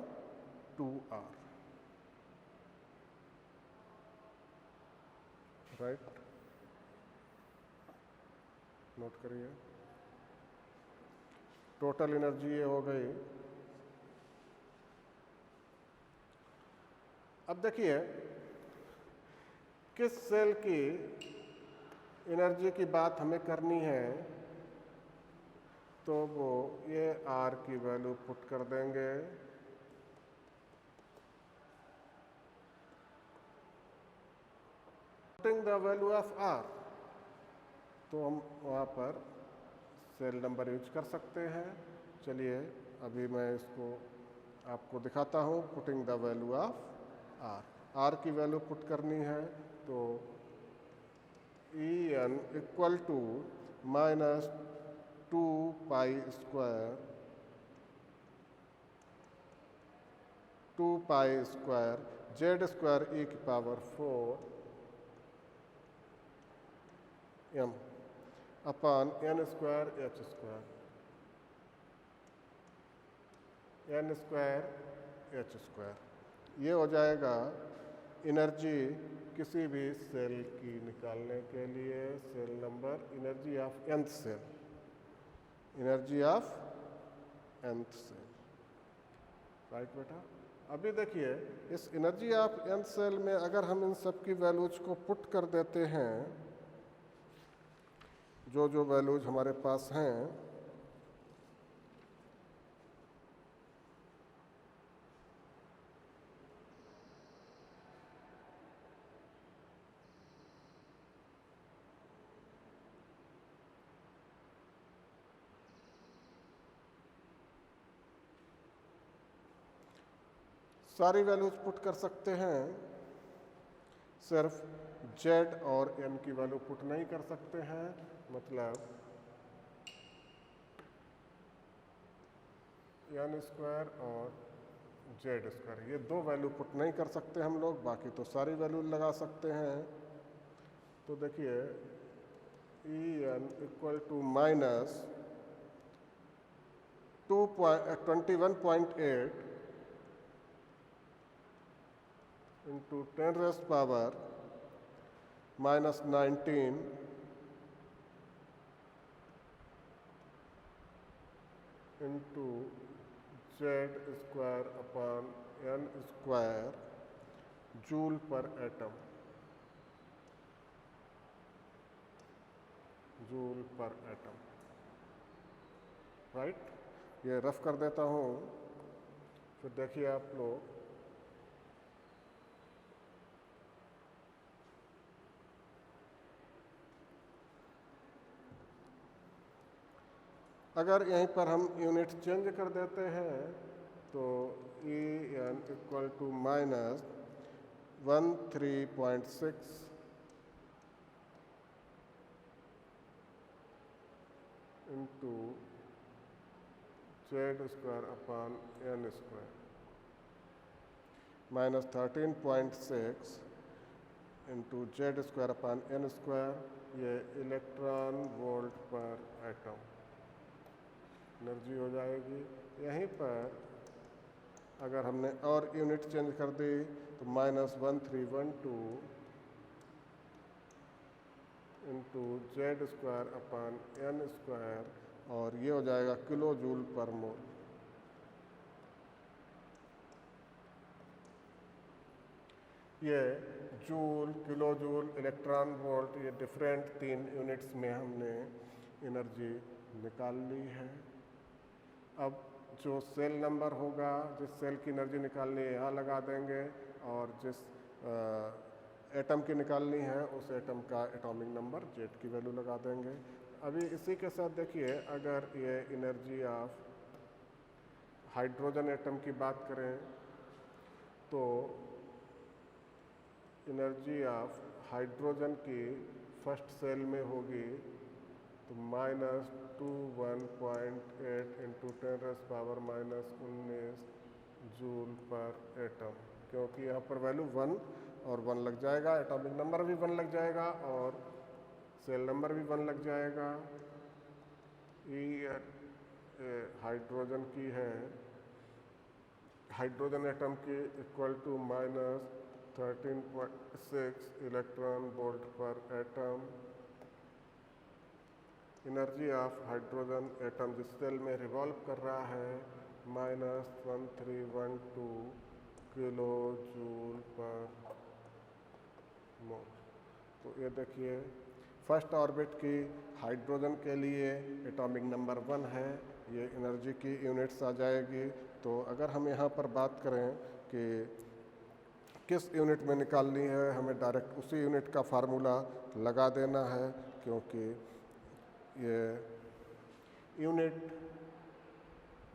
2r, right, note करिए, टोटल एनर्जी ये हो गई। अब देखिए किस सेल की एनर्जी की बात हमें करनी है, तो वो ये R की वैल्यू पुट कर देंगे, putting the value of R, तो हम वहाँ पर सेल नंबर यूज कर सकते हैं। चलिए अभी मैं इसको आपको दिखाता हूँ, putting the value of R की वैल्यू पुट करनी है, तो En equal to minus 2π² Z² e की power 4 m upon n² h², ये हो जाएगा एनर्जी किसी भी सेल की निकालने के लिए, shell number, energy of nth shell, energy of nth shell, right बेटा। अभी देखिए इस एनर्जी ऑफ nth सेल में अगर हम इन सब की वैल्यूज को पुट कर देते हैं, जो जो वैल्यूज हमारे पास हैं, सारी वैल्यूज पुट कर सकते हैं, सिर्फ Z और n की वैल्यू पुट नहीं कर सकते हैं, मतलब n² और Z², ये दो वैल्यू पुट नहीं कर सकते हम लोग, बाकी तो सारी वैल्यू लगा सकते हैं। तो देखिए En equal to minus 21.8 into 10 raised power minus 19 into Z² upon n² joule पर एटम, जूल पर एटम, राइट। ये रफ कर देता हूँ, फिर देखिए आप लोग, अगर यहीं पर हम यूनिट चेंज कर देते हैं, तो En equal to minus 13.6 into Z² upon n², minus 13.6 into Z² upon n², ये electron volt per atom energy हो जाएगी। यहीं पर अगर हमने और यूनिट चेंज कर दी, तो minus 1312 into Z² upon n², और ये हो जाएगा किलो जूल पर मोल। ये joule, kilo joule, electron volt, ये डिफरेंट 3 यूनिट्स में हमने एनर्जी निकाल ली है। अब जो सेल नंबर होगा, जिस सेल की एनर्जी निकालनी है यहाँ लगा देंगे, और जिस एटम की निकालनी है उस एटम का एटॉमिक नंबर जेड की वैल्यू लगा देंगे। अभी इसी के साथ देखिए, अगर ये एनर्जी ऑफ हाइड्रोजन एटम की बात करें तो एनर्जी ऑफ हाइड्रोजन की फर्स्ट सेल में होगी तो -21.8 इंटू 10⁻⁻19 जूल पर एटम, क्योंकि यहाँ पर वैल्यू 1 और 1 लग जाएगा, एटॉमिक नंबर भी 1 लग जाएगा और सेल नंबर भी 1 लग जाएगा। ये हाइड्रोजन की है, हाइड्रोजन एटम की equal to -13.6 electron volt per atom. Energy of hydrogen atom जिस सेल में रिवॉल्व कर रहा है -1312 किलो जूल पर मोल। तो ये देखिए, फर्स्ट ऑर्बिट की हाइड्रोजन के लिए एटॉमिक नंबर 1 है, ये एनर्जी की यूनिट्स आ जाएगी। तो अगर हम यहाँ पर बात करें कि किस यूनिट में निकालनी है, हमें डायरेक्ट उसी यूनिट का फार्मूला लगा देना है, क्योंकि ये यूनिट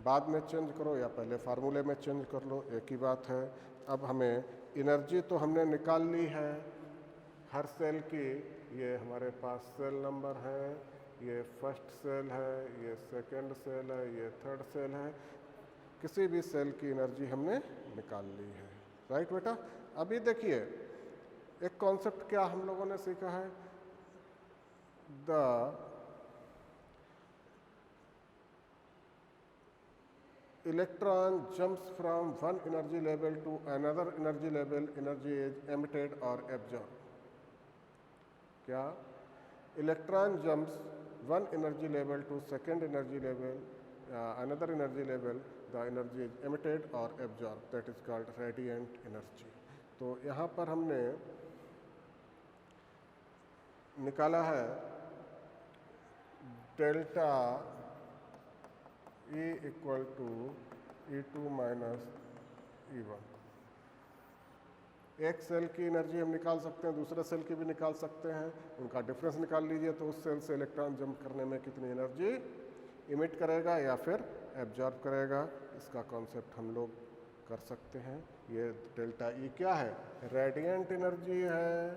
बाद में चेंज करो या पहले फार्मूले में चेंज कर लो, एक ही बात है। अब हमें एनर्जी तो हमने निकाल ली है हर सेल की, ये हमारे पास सेल नंबर है, ये फर्स्ट सेल है, ये सेकंड सेल है, ये थर्ड सेल है, किसी भी सेल की एनर्जी हमने निकाल ली है। राइट बेटा। अभी देखिए एक कॉन्सेप्ट क्या हम लोगों ने सीखा है, the electron jumps from one energy level to another energy level, energy is emitted or absorbed। क्या? Electron jumps one energy level to second energy level, another energy level, the energy is emitted or absorbed, that is called radiant energy। तो यहाँ पर हमने निकाला है delta E equal to E2 minus E1। एक cell की energy हम निकाल सकते हैं, दूसरे सेल की भी निकाल सकते हैं, उनका डिफरेंस निकाल लीजिए तो उस सेल से इलेक्ट्रॉन जंप करने में कितनी एनर्जी इमिट करेगा या फिर एब्जॉर्ब करेगा, इसका कॉन्सेप्ट हम लोग कर सकते हैं। ये डेल्टा E क्या है? रेडिएंट एनर्जी है।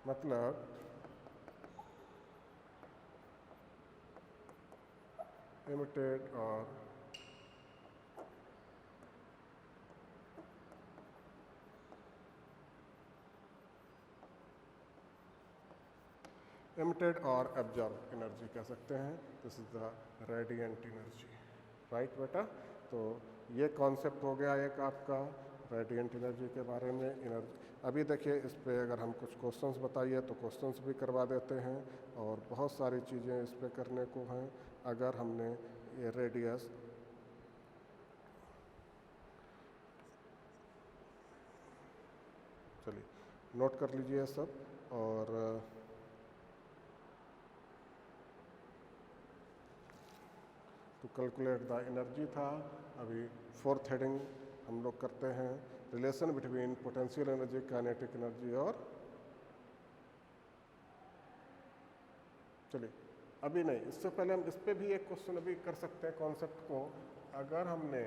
मतलब emitted और emitted और absorbed एनर्जी कह सकते हैं। This is the radiant energy. Right बेटा। तो ये कॉन्सेप्ट हो गया एक आपका रेडिएंट एनर्जी के बारे में। एनर्जी अभी देखिए, इस पे अगर हम कुछ क्वेश्चंस बताइए तो क्वेश्चंस भी करवा देते हैं, और बहुत सारी चीज़ें इस पे करने को हैं। अगर हमने ये रेडियस चलिए नोट कर लीजिए सब। और तो कैलकुलेट द एनर्जी था। अभी फोर्थ हेडिंग हम लोग करते हैं, relation between potential energy, kinetic energy और चलिए अभी नहीं, इससे पहले हम इस पे भी एक क्वेश्चन अभी कर सकते हैं कॉन्सेप्ट को। अगर हमने,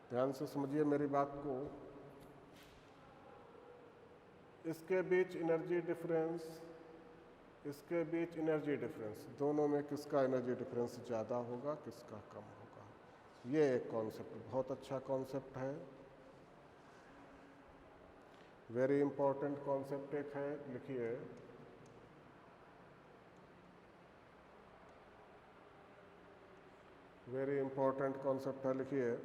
ध्यान से समझिए मेरी बात को, इसके बीच एनर्जी डिफरेंस, इसके बीच एनर्जी डिफरेंस, दोनों में किसका एनर्जी डिफरेंस ज़्यादा होगा, किसका कम होगा, ये एक कॉन्सेप्ट बहुत अच्छा कॉन्सेप्ट है, वेरी इंपॉर्टेंट कॉन्सेप्ट एक है। लिखिए, वेरी इंपॉर्टेंट कॉन्सेप्ट है, लिखिए,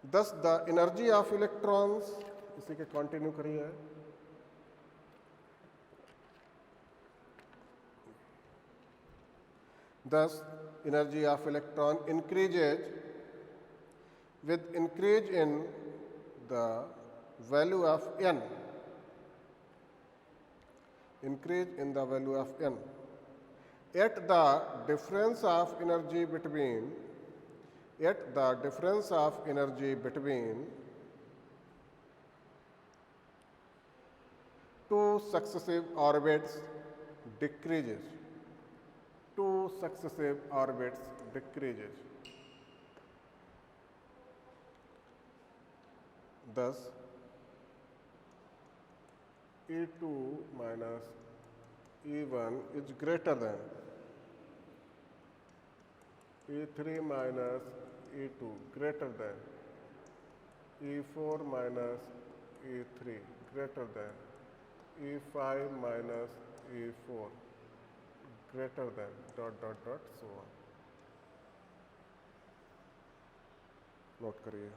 thus the energy of electrons, इसी के कंटिन्यू करिए, thus energy of electron increases with increase in the value of n, increase in the value of n. Yet the difference of energy between two successive orbits decreases. Thus, E2 minus E1 is greater than E3 minus E2, greater than E4 minus E3, greater than E5 minus E4, greater than so on. Note करिए,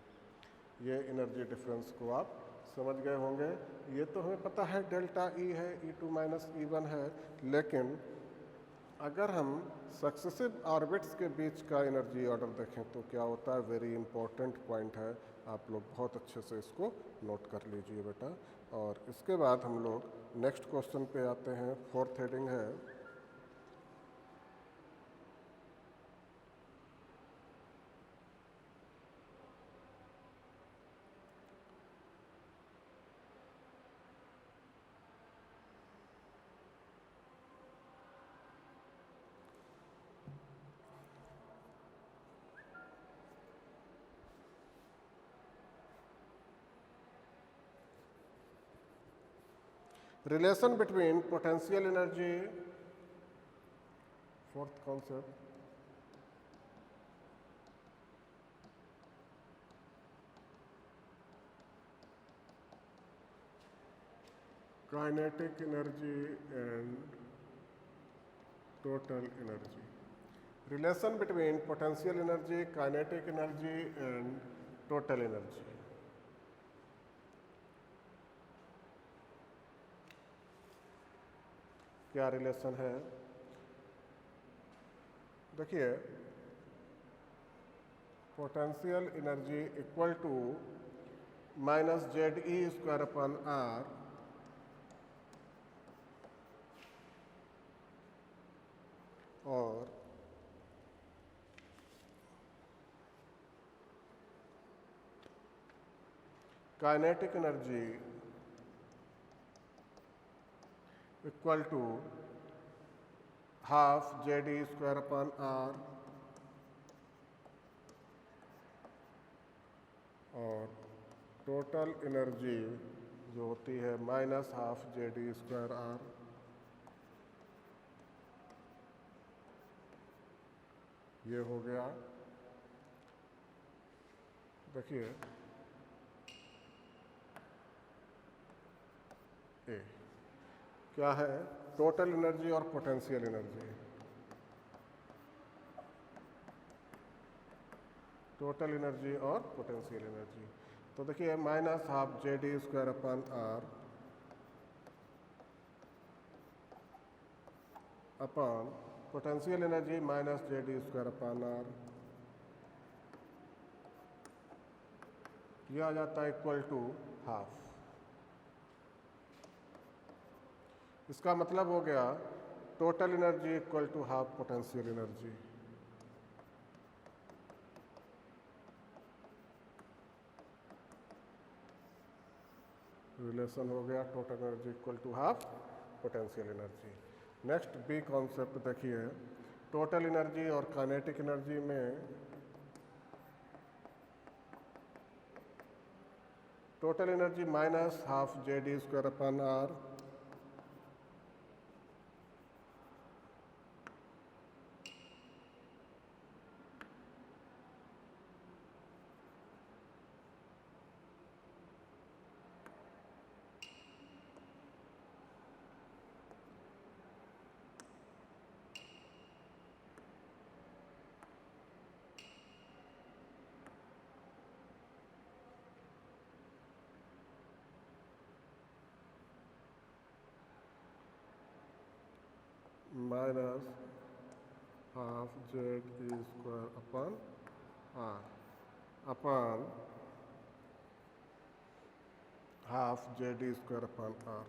ये energy difference को आप समझ गए होंगे। ये तो हमें पता है डेल्टा ई है, E2 माइनस E1 है, लेकिन अगर हम सक्सेसिव ऑर्बिट्स के बीच का एनर्जी ऑर्डर देखें तो क्या होता है, वेरी इंपॉर्टेंट पॉइंट है, आप लोग बहुत अच्छे से इसको नोट कर लीजिए बेटा। और इसके बाद हम लोग नेक्स्ट क्वेश्चन पे आते हैं। फोर्थ हेडिंग है relation between potential energy, fourth concept, kinetic energy and total energy. Relation between potential energy, kinetic energy and total energy. क्या रिलेशन है? देखिए, potential energy equal to minus ZE square upon R और kinetic energy equal to half ZE square upon R और total energy जो होती है minus half ZE square R। ये हो गया। देखिए, ए क्या है, टोटल एनर्जी और पोटेंशियल एनर्जी। टोटल एनर्जी और पोटेंशियल एनर्जी, तो देखिए minus half ZE square upon R upon potential energy minus ZE square upon R, यह आ जाता है इक्वल टू हाफ। इसका मतलब हो गया total energy equal to half potential energy. Relation हो गया total energy equal to half potential energy. Next B concept देखिए, टोटल एनर्जी और काइनेटिक एनर्जी में total energy minus half ZE square upon R minus half ZE square upon R upon half ZE square upon R।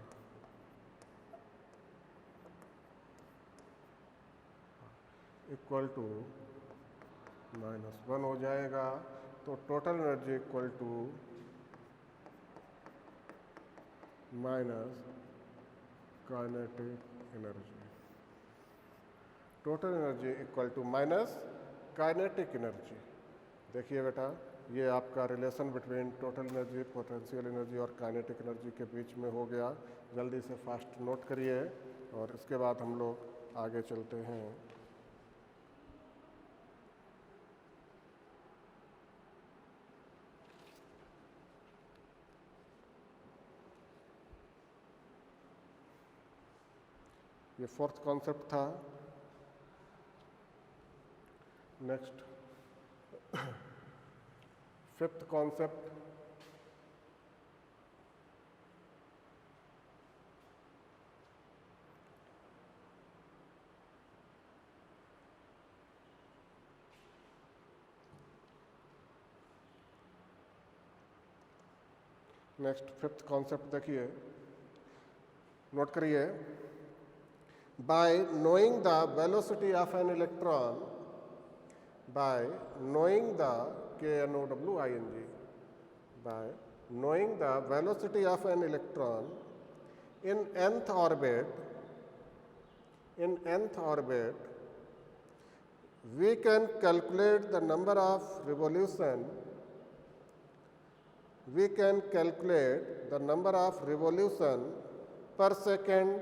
Equal to -1 हो जाएगा। तो total energy equal to minus kinetic energy. Total energy equal to minus kinetic energy. देखिए बेटा, ये आपका relation between total energy, potential energy और kinetic energy के बीच में हो गया। जल्दी से फास्ट नोट करिए और इसके बाद हम लोग आगे चलते हैं। ये फोर्थ कॉन्सेप्ट था। Next fifth concept, fifth concept देखिए, नोट करिए। Bye knowing the velocity of an electron, bye knowing the KNOWING, by knowing the velocity of an electron in nth orbit, we can calculate the number of revolution. We can calculate the number of revolution per second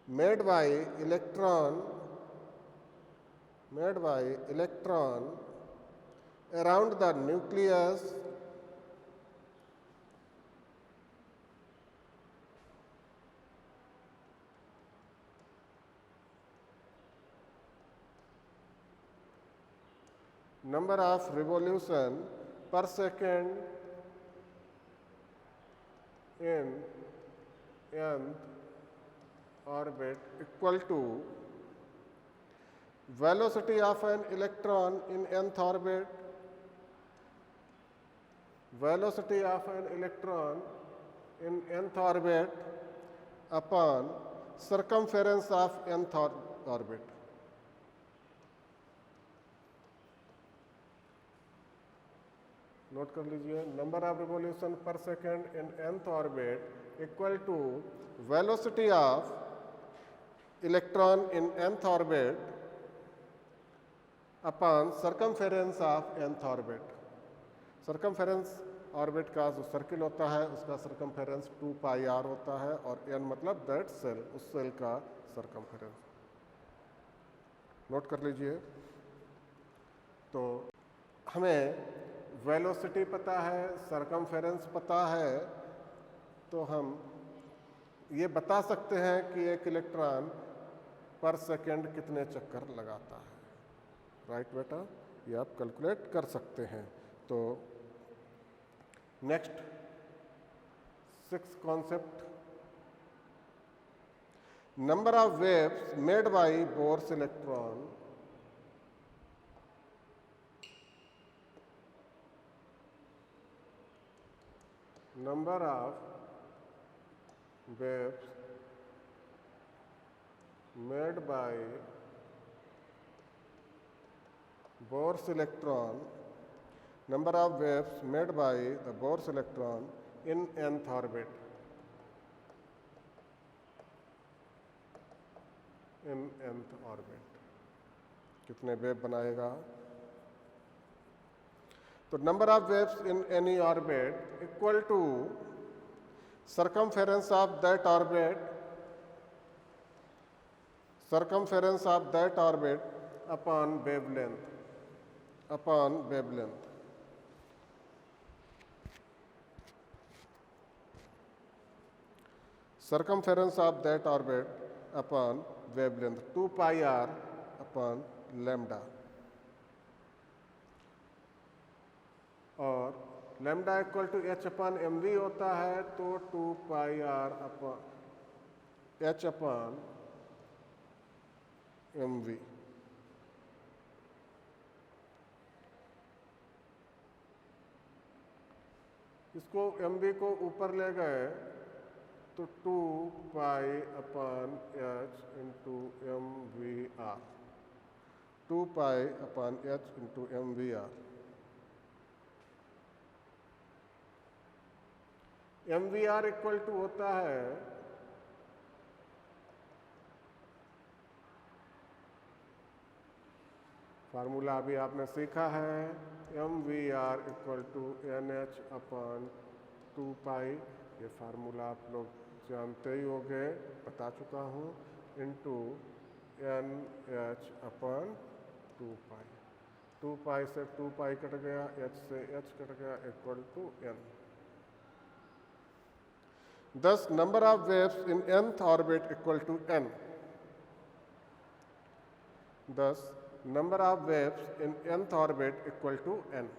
made by electron around the nucleus number of revolution per second in nth orbit equal to velocity of an electron in nth orbit, velocity of an electron in nth orbit upon circumference of nth orbit. Note कर लीजिए, number of revolution per second in nth orbit equal to velocity of electron in nth orbit upon circumference of nth orbit. Circumference orbit का जो circle होता है उसका circumference 2πr होता है और n मतलब दैट सेल, उस सेल का सरकमफेरेंस। नोट कर लीजिए। तो हमें वेलोसिटी पता है, सरकमफेरेंस पता है, तो हम ये बता सकते हैं कि एक इलेक्ट्रॉन पर सेकेंड कितने चक्कर लगाता है। राइट बेटा, ये आप कैलकुलेट कर सकते हैं। तो next sixth concept, number of waves made by Bohr's electron. Number of waves made by Bohr's electron, number of waves made by the Bohr's electron in nth orbit. In nth orbit कितने wave बनाएगा? तो number of waves in any orbit equal to circumference of that orbit upon wavelength, circumference of that orbit upon wavelength 2πr upon lambda। और lambda equal to h upon mv होता है, तो 2πr अपन h upon mv। इसको mv को ऊपर ले गए तो 2π/h into M V R, 2π/h into M V R. M V R equal to होता है फार्मूला अभी आपने सीखा है, M V R equal to N H upon 2π, ये फार्मूला आप लोग जानते ही होंगे, बता चुका हूँ, इंटू एन एच अपन 2π। 2π से 2π कट गया, h से h कट गया, equal to n। Thus number of waves in nth orbit equal to n. Thus number of waves in nth orbit equal to n.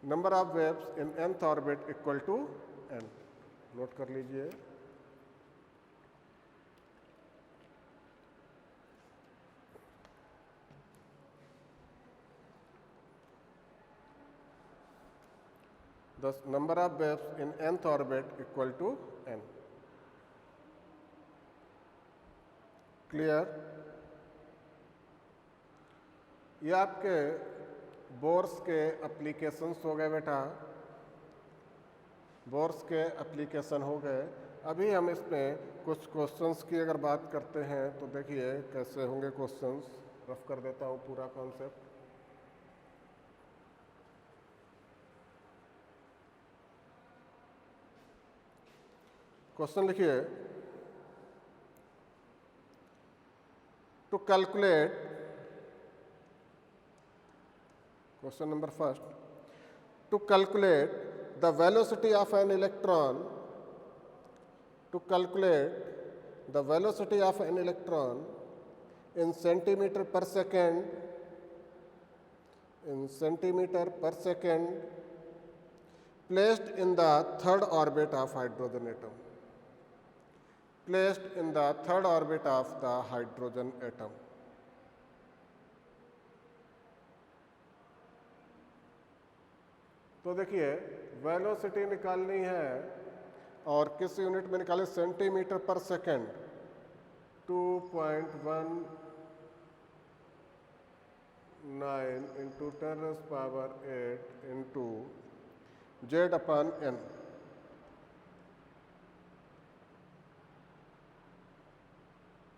Number of waves in nth orbit equal to n. Note कर लीजिए। Thus number of waves in nth orbit equal to n. Clear? ये आपके bourse के applications हो गए बेटा, bourse के application हो गए। अभी हम इसमें कुछ क्वेश्चंस की अगर बात करते हैं तो देखिए कैसे होंगे क्वेश्चंस। रफ कर देता हूँ पूरा कॉन्सेप्ट। क्वेश्चन लिखिए, to calculate, question number first, to calculate the velocity of an electron, to calculate the velocity of an electron in centimetre per second, in centimeter per second, placed in the third orbit of hydrogen atom, placed in the third orbit of the hydrogen atom. तो देखिए velocity निकालनी है और किस unit में निकाले, centimetre per second. 2.19 into 10⁸ into Z/n।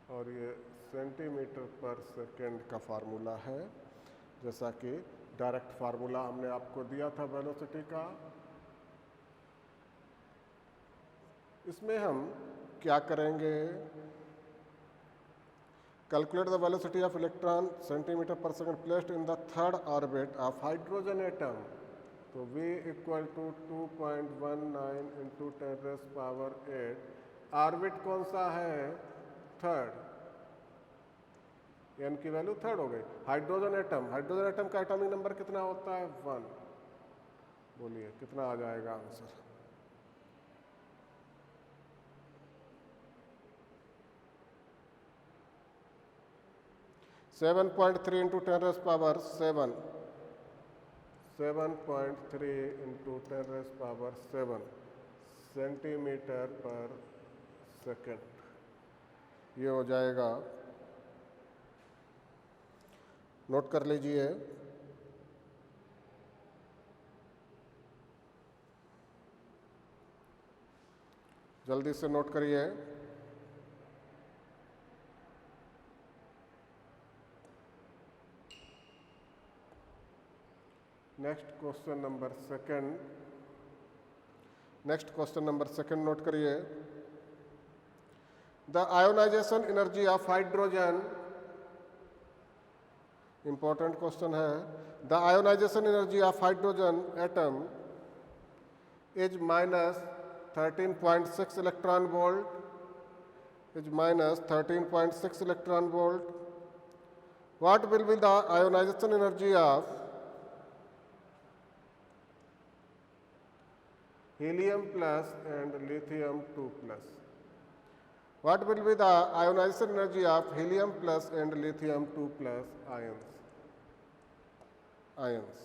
और ये सेंटीमीटर पर सेकेंड का फार्मूला है, जैसा कि डायरेक्ट फार्मूला हमने आपको दिया था वेलोसिटी का। इसमें हम क्या करेंगे, calculate the velocity of electron centimetre per second placed in the third orbit of hydrogen atom. तो V equal to 2.19 into 10⁸। Orbit कौन सा है, थर्ड, n की वैल्यू थर्ड हो गई। हाइड्रोजन एटम, हाइड्रोजन एटम का एटॉमिक नंबर कितना होता है, 1। बोलिए कितना आ जाएगा answer. Seven 7.3 into 10⁻7, 7.3 into 10⁻7 centimetre per second. ये हो जाएगा, नोट कर लीजिए। जल्दी से नोट करिए। Next question number second, next question number second note करिए। The ionisation energy of hydrogen, important question है। The ionisation energy of hydrogen atom is -13.6 electron volt, is -13.6 electron volt. What will be the ionisation energy of helium plus and lithium 2+? What will be the ionization energy of helium plus and lithium 2+ ions?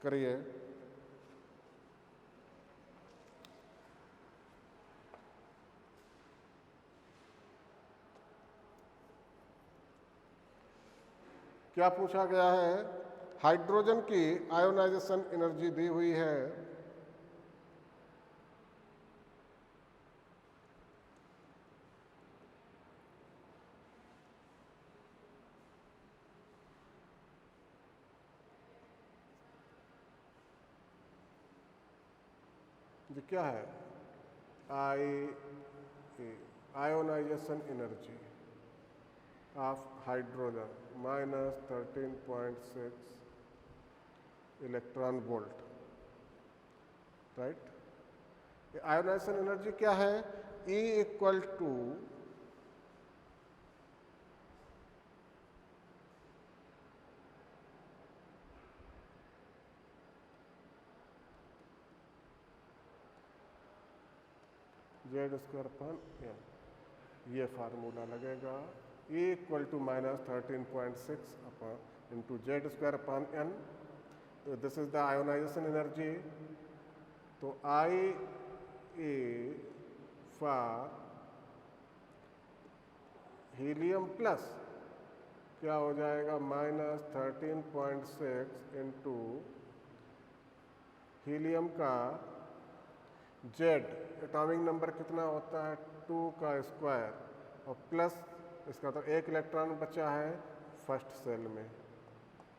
करिए। क्या पूछा गया है? Hydrogen की ionisation energy दी हुई है जो क्या है, ionization energy of hydrogen -13.6 electron volt, right. Ionization energy क्या है? E इक्वल टू Z²/m, ये फार्मूला लगेगा। E equal to -13.6 into Z²/n, this is the ionisation energy. तो I A for helium plus क्या हो जाएगा, -13.6 इंटू हीलियम का Z atomic number कितना होता है 2 का स्क्वायर, और प्लस इसका तो एक इलेक्ट्रॉन बचा है फर्स्ट सेल में,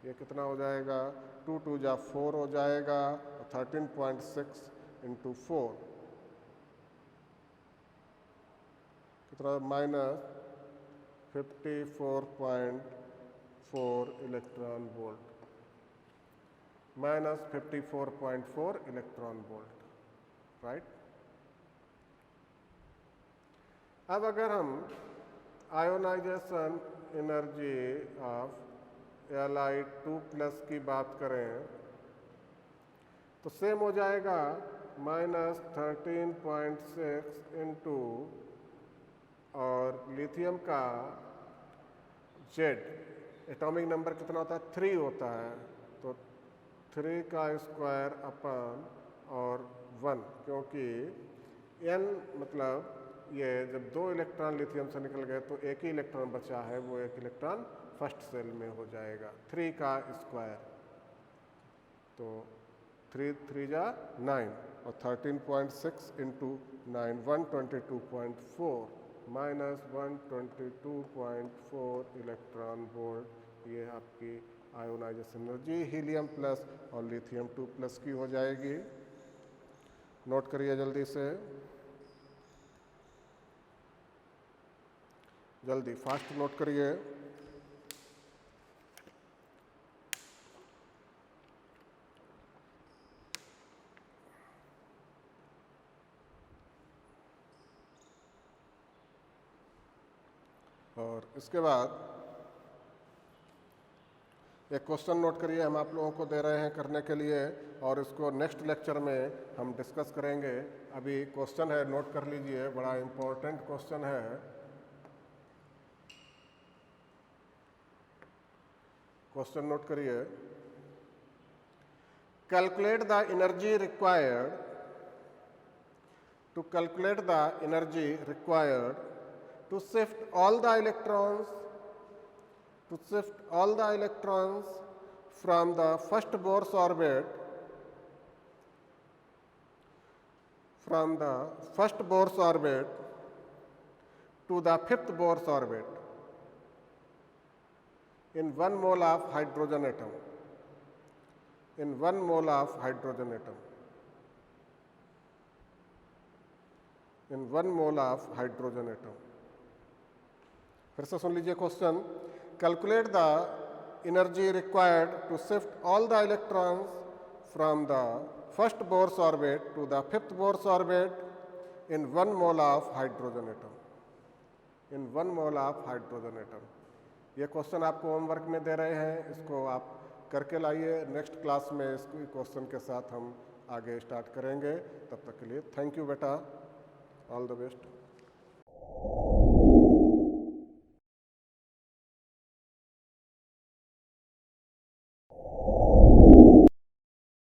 ये कितना हो जाएगा 2 2 जा 4 हो जाएगा, 13.6 इंटू 4 कितना, -54.4 electron volt, -54.4 electron volt, right. अब अगर हम आयोनाइजेशन एनर्जी ऑफ Li2+ की बात करें तो सेम हो जाएगा -13.6 इंटू, और लिथियम का जेड एटॉमिक नंबर कितना होता है 3 होता है, तो 3 का स्क्वायर अपॉन और 1, क्योंकि n मतलब ये जब 2 इलेक्ट्रॉन लिथियम से निकल गए तो एक ही इलेक्ट्रॉन बचा है, वो एक इलेक्ट्रॉन फर्स्ट सेल में हो जाएगा, 3 का स्क्वायर, तो 3 3 जा 9, और 13.6 इंटू 9 122.4 -122.4 इलेक्ट्रॉन वोल्ट, ये आपकी आयोनाइजेशन एनर्जी हीलियम प्लस और लिथियम 2+ की हो जाएगी। नोट करिए जल्दी से, जल्दी फास्ट नोट करिए। और इसके बाद एक क्वेश्चन नोट करिए, हम आप लोगों को दे रहे हैं करने के लिए, और इसको नेक्स्ट लेक्चर में हम डिस्कस करेंगे। अभी क्वेश्चन है, नोट कर लीजिए, बड़ा इंपॉर्टेंट क्वेश्चन है। क्वेश्चन नोट करिए, calculate the energy required to calculate the energy required to shift all the electrons from the first Bohr's orbit to the fifth Bohr's orbit in 1 mole of hydrogen atom, फिर से सुन लीजिए question. Calculate the energy required to shift all the electrons from the first Bohr's orbit to the fifth Bohr's orbit in 1 mole of hydrogen atom. ये question आपको homework में दे रहे हैं, इसको आप करके लाइए। नेक्स्ट क्लास में इस क्वेश्चन के साथ हम आगे स्टार्ट करेंगे। तब तक के लिए थैंक यू बेटा, ऑल द बेस्ट।